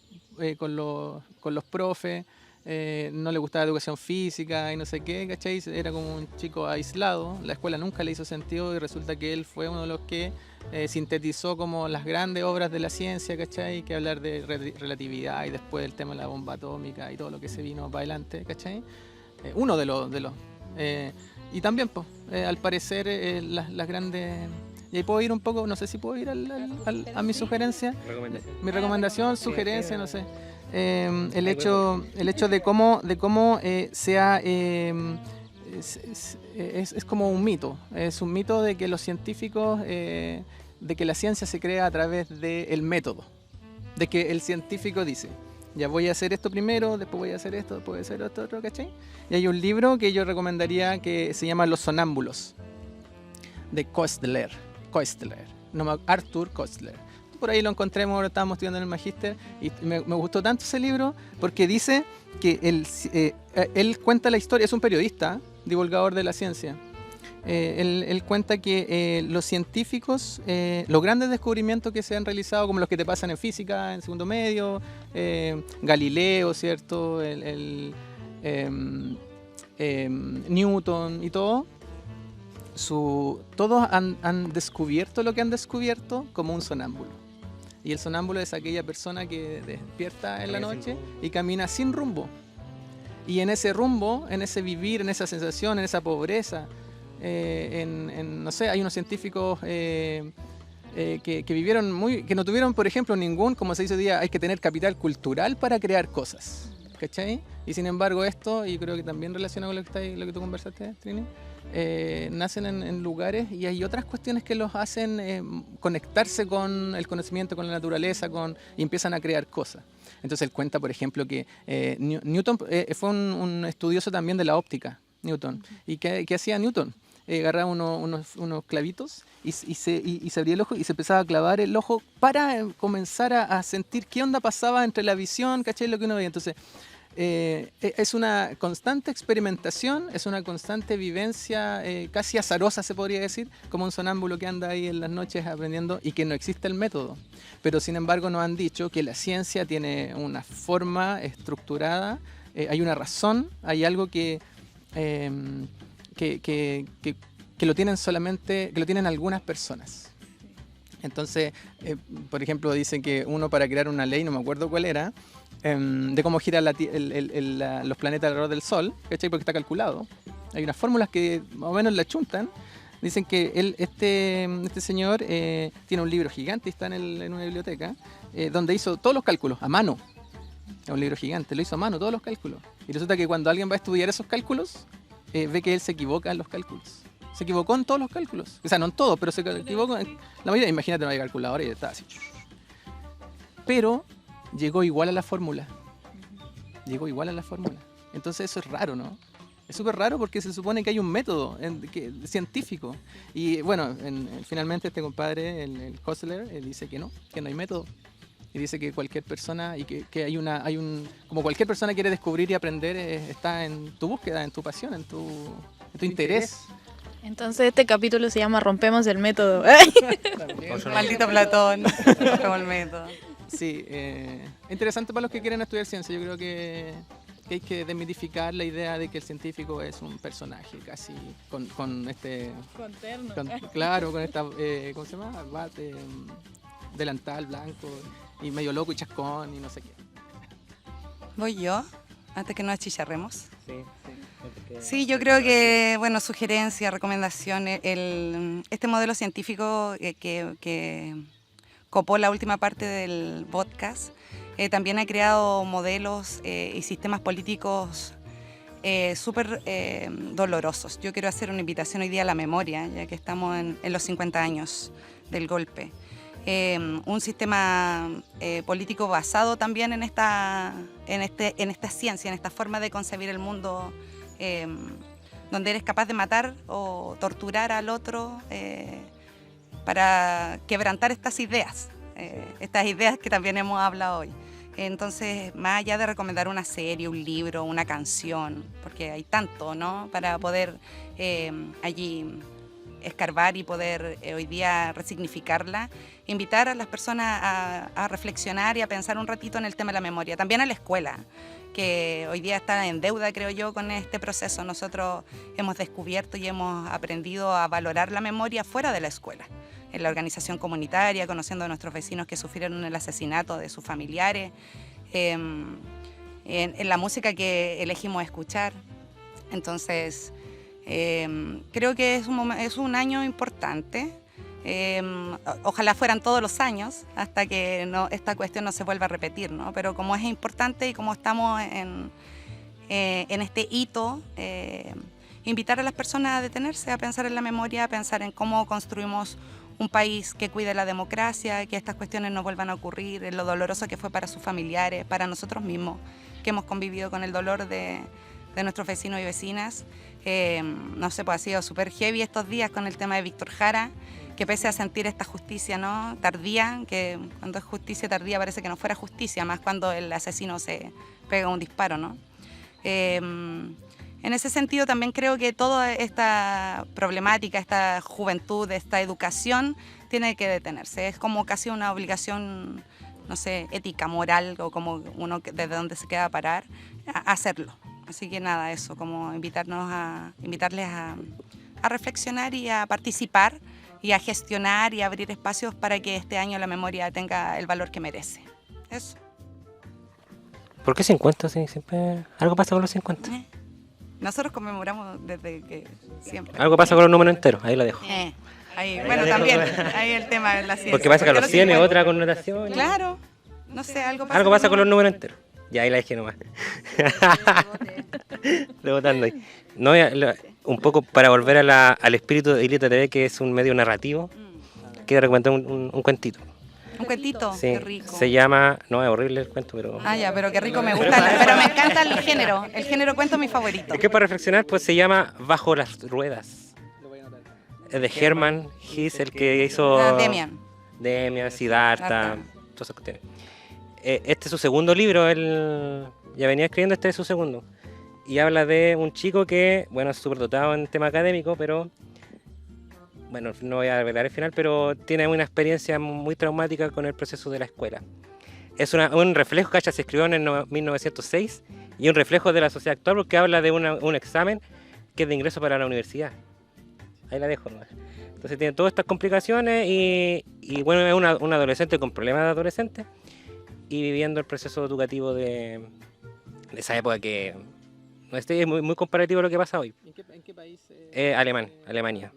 profes, no le gustaba la educación física y no sé qué, ¿cachai? Era como un chico aislado, la escuela nunca le hizo sentido y resulta que él fue uno de los que sintetizó como las grandes obras de la ciencia, ¿cachai? Que hablar de relatividad y después el tema de la bomba atómica y todo lo que se vino para adelante, ¿cachai? Uno de los... y también, pues, al parecer, las grandes... Y ahí puedo ir un poco, no sé si puedo ir a mi sugerencia. Mi recomendación, sugerencia, no sé. El hecho de cómo sea... es como un mito. Es un mito de que los científicos... de que la ciencia se crea a través del método. De que el científico dice... Ya voy a hacer esto primero, después voy a hacer esto, después voy a hacer esto otro, ¿cachai? Y hay un libro que yo recomendaría que se llama Los Sonámbulos, de Koestler, Arthur Koestler. Por ahí lo encontremos, ahora estábamos estudiando en el magíster, y me gustó tanto ese libro porque dice que él cuenta la historia, es un periodista, divulgador de la ciencia. Él cuenta que los científicos, los grandes descubrimientos que se han realizado, como los que te pasan en física, en segundo medio, Galileo, ¿cierto? Newton y todo, todos han descubierto lo que han descubierto como un sonámbulo. Y el sonámbulo es aquella persona que despierta en la noche y camina sin rumbo. Y en ese rumbo, en ese vivir, en esa sensación, en esa pobreza, no sé, hay unos científicos que vivieron que no tuvieron, por ejemplo, como se dice hoy día, hay que tener capital cultural para crear cosas, ¿cachai? Y sin embargo esto, y creo que también relaciona con lo que tú conversaste, Trini, nacen en lugares y hay otras cuestiones que los hacen conectarse con el conocimiento, con la naturaleza, y empiezan a crear cosas. Entonces él cuenta, por ejemplo, que Newton fue un estudioso también de la óptica, Newton. ¿Y qué hacía Newton? Agarraba unos clavitos y se abría el ojo y se empezaba a clavar el ojo para comenzar a sentir qué onda pasaba entre la visión, ¿cachai? Lo que uno veía. Entonces, es una constante experimentación, es una constante vivencia casi azarosa, se podría decir, como un sonámbulo que anda ahí en las noches aprendiendo y que no existe el método. Pero sin embargo nos han dicho que la ciencia tiene una forma estructurada, hay una razón, hay algo que lo tienen solamente, que lo tienen algunas personas. Entonces, por ejemplo, dicen que uno para crear una ley, no me acuerdo cuál era, de cómo giran los planetas alrededor del Sol, ¿cachai? Porque está calculado. Hay unas fórmulas que más o menos la chuntan. Dicen que este señor tiene un libro gigante, está en una biblioteca, donde hizo todos los cálculos a mano. Es un libro gigante, lo hizo a mano, todos los cálculos. Y resulta que cuando alguien va a estudiar esos cálculos, ve que él se equivoca en los cálculos. Se equivocó en todos los cálculos. O sea, no en todos, pero se equivocó en la mayoría. Imagínate, no hay calculadora y está así. Pero llegó igual a la fórmula. Entonces eso es raro, ¿no? Es súper raro porque se supone que hay un método científico. Y bueno, finalmente este compadre, el Koestler, dice que no hay método. Y dice que cualquier persona, y que como cualquier persona quiere descubrir y aprender, está en tu búsqueda, en tu pasión, en tu interés. Entonces este capítulo se llama Rompemos el método. Maldito Platón, rompemos el método. Sí, interesante para los que quieren estudiar ciencia. Yo creo que hay que desmitificar la idea de que el científico es un personaje casi con este... Claro, con esta, ¿cómo se llama? Bate, delantal blanco y medio loco y chascón y no sé qué. ¿Voy yo? Antes que nos achicharremos. Sí. Sí, yo creo que, bueno, sugerencia, recomendación, este modelo científico que copó la última parte del podcast, también ha creado modelos y sistemas políticos súper dolorosos. Yo quiero hacer una invitación hoy día a la memoria, ya que estamos en los 50 años del golpe. Un sistema político basado también en esta ciencia, en esta forma de concebir el mundo, donde eres capaz de matar o torturar al otro para quebrantar estas ideas que también hemos hablado hoy. Entonces, más allá de recomendar una serie, un libro, una canción, porque hay tanto, ¿no?, para poder allí escarbar y poder hoy día resignificarla, invitar a las personas a reflexionar y a pensar un ratito en el tema de la memoria, también a la escuela, que hoy día está en deuda, creo yo, con este proceso. Nosotros hemos descubierto y hemos aprendido a valorar la memoria fuera de la escuela, en la organización comunitaria, conociendo a nuestros vecinos que sufrieron el asesinato de sus familiares, en la música que elegimos escuchar. Entonces, creo que es un año importante. Ojalá fueran todos los años hasta que esta cuestión no se vuelva a repetir, ¿no? Pero como es importante y como estamos en este hito, invitar a las personas a detenerse, a pensar en la memoria, a pensar en cómo construimos un país que cuide la democracia, que estas cuestiones no vuelvan a ocurrir, en lo doloroso que fue para sus familiares, para nosotros mismos, que hemos convivido con el dolor de nuestros vecinos y vecinas. No sé, pues ha sido súper heavy estos días con el tema de Víctor Jara, que pese a sentir esta justicia, ¿no?, tardía, que cuando es justicia tardía parece que no fuera justicia, más cuando el asesino se pega un disparo, ¿no? En ese sentido también creo que toda esta problemática, esta juventud, esta educación tiene que detenerse. Es como casi una obligación, no sé, ética, moral, o como uno desde donde se queda a parar, a hacerlo. Así que nada, eso, como invitarles a reflexionar y a participar y a gestionar y a abrir espacios para que este año la memoria tenga el valor que merece. Eso. ¿Por qué 50? Sí, siempre algo pasa con los 50. Nosotros conmemoramos desde que siempre. Algo pasa con los números enteros, ahí lo dejo. Ahí, bueno, también, ahí el tema de la ciencia. Porque pasa que a los 100 es otra connotación. Claro, no sé, algo pasa. Algo pasa con los números enteros. Ya, ahí la dejé nomás. Rebotando ahí. No, un poco para volver al espíritu de Isleta TV, que es un medio narrativo, quiero recomendar un cuentito. ¿Un cuentito? Sí, Qué rico. se llama, no, es horrible el cuento, pero... Ah, ya, pero qué rico, me gusta, pero me encanta el género cuento es mi favorito. Es que para reflexionar, pues se llama Bajo las Ruedas. Es de Hermann Hesse, el que hizo... Demian, Siddhartha, todas esas cuestiones. Este es su segundo libro, él ya venía escribiendo, este es su segundo. Y habla de un chico que, bueno, es súper dotado en tema académico, pero, bueno, no voy a revelar el final, pero tiene una experiencia muy traumática con el proceso de la escuela. Es un reflejo que se escribió en 1906 y un reflejo de la sociedad actual, porque habla de un examen que es de ingreso para la universidad. Ahí la dejo, ¿no? Entonces tiene todas estas complicaciones y bueno, es un adolescente con problemas de adolescente y viviendo el proceso educativo de esa época que no es muy, muy comparativo a lo que pasa hoy. ¿En qué país? Alemania.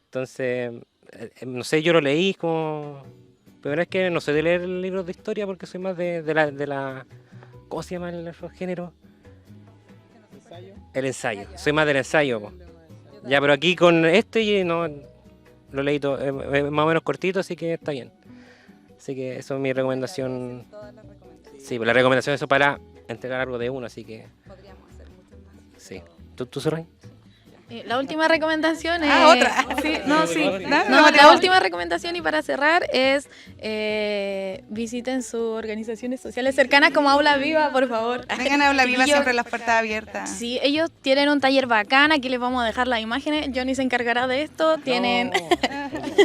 Entonces, no sé, yo lo leí como... Pero es que no sé de leer libros de historia porque soy más de la ¿cómo se llama el género? El ensayo. Soy más del ensayo, po. Ya, pero aquí con no lo leí todo, es más o menos cortito, así que está bien. Así que eso es mi recomendación. Sí, pues la recomendación es eso para entregar algo de uno, así que... Podríamos hacer mucho más. Sí. ¿Tú Soraya? La última recomendación es... otra. Sí, No, la última recomendación y para cerrar es visiten sus organizaciones sociales cercanas como Aula Viva, por favor. Vengan a Aula Viva, Chiquillos, siempre las puertas abiertas. Sí, ellos tienen un taller bacán, aquí les vamos a dejar las imágenes, Johnny se encargará de esto, tienen...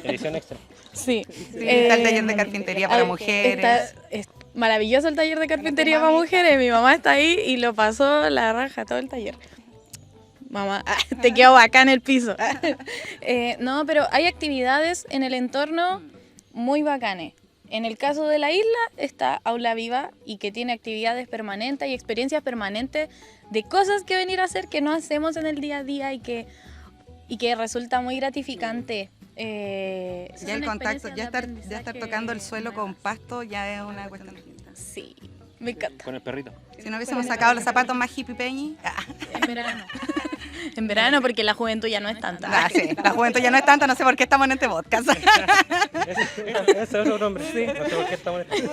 Edición extra. Sí. Está el taller de carpintería para mujeres. Es maravilloso el taller de carpintería para mujeres, mi mamá está ahí y lo pasó la raja todo el taller. Mamá, te quedó bacán el piso. No, pero hay actividades en el entorno muy bacanes. En el caso de la isla está Aula Viva y que tiene actividades permanentes y experiencias permanentes de cosas que venir a hacer que no hacemos en el día a día y que resulta muy gratificante. Ya el contacto, ya estar tocando el suelo con pasto ya es una cuestión distinta. Sí, me encanta. Con el perrito. Si no hubiésemos sacado los zapatos más hippie peñi. En verano. En verano porque la juventud ya no es tanta. Sí, la juventud ya no es tanta, no sé por qué estamos en este podcast. Ese es otro nombre. Sí. No sé por qué estamos en este.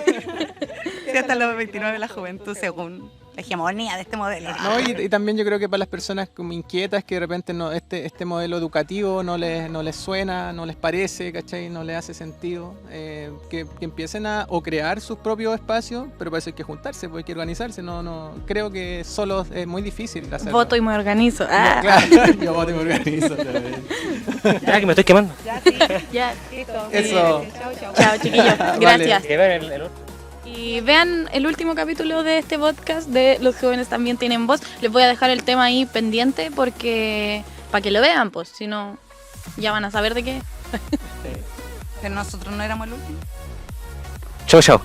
Sí, democracia hasta los 29 la juventud, según la hegemonía de este modelo. No, y también yo creo que para las personas como inquietas que de repente no, este modelo educativo no les suena, no les parece, ¿cachai? No les hace sentido, que empiecen a o crear sus propios espacios, pero para eso hay que juntarse, pues hay que organizarse. No, creo que solo es muy difícil hacerlo. Voto y me organizo. No, claro, yo voto y me organizo. Ya que me estoy quemando. Ya. Eso. Chao, chiquillos. Gracias. Que vean el otro. Y vean el último capítulo de este podcast de Los jóvenes también tienen voz. Les voy a dejar el tema ahí pendiente porque para que lo vean, pues, si no ya van a saber de qué. Pero nosotros no éramos el último. Chau, chau.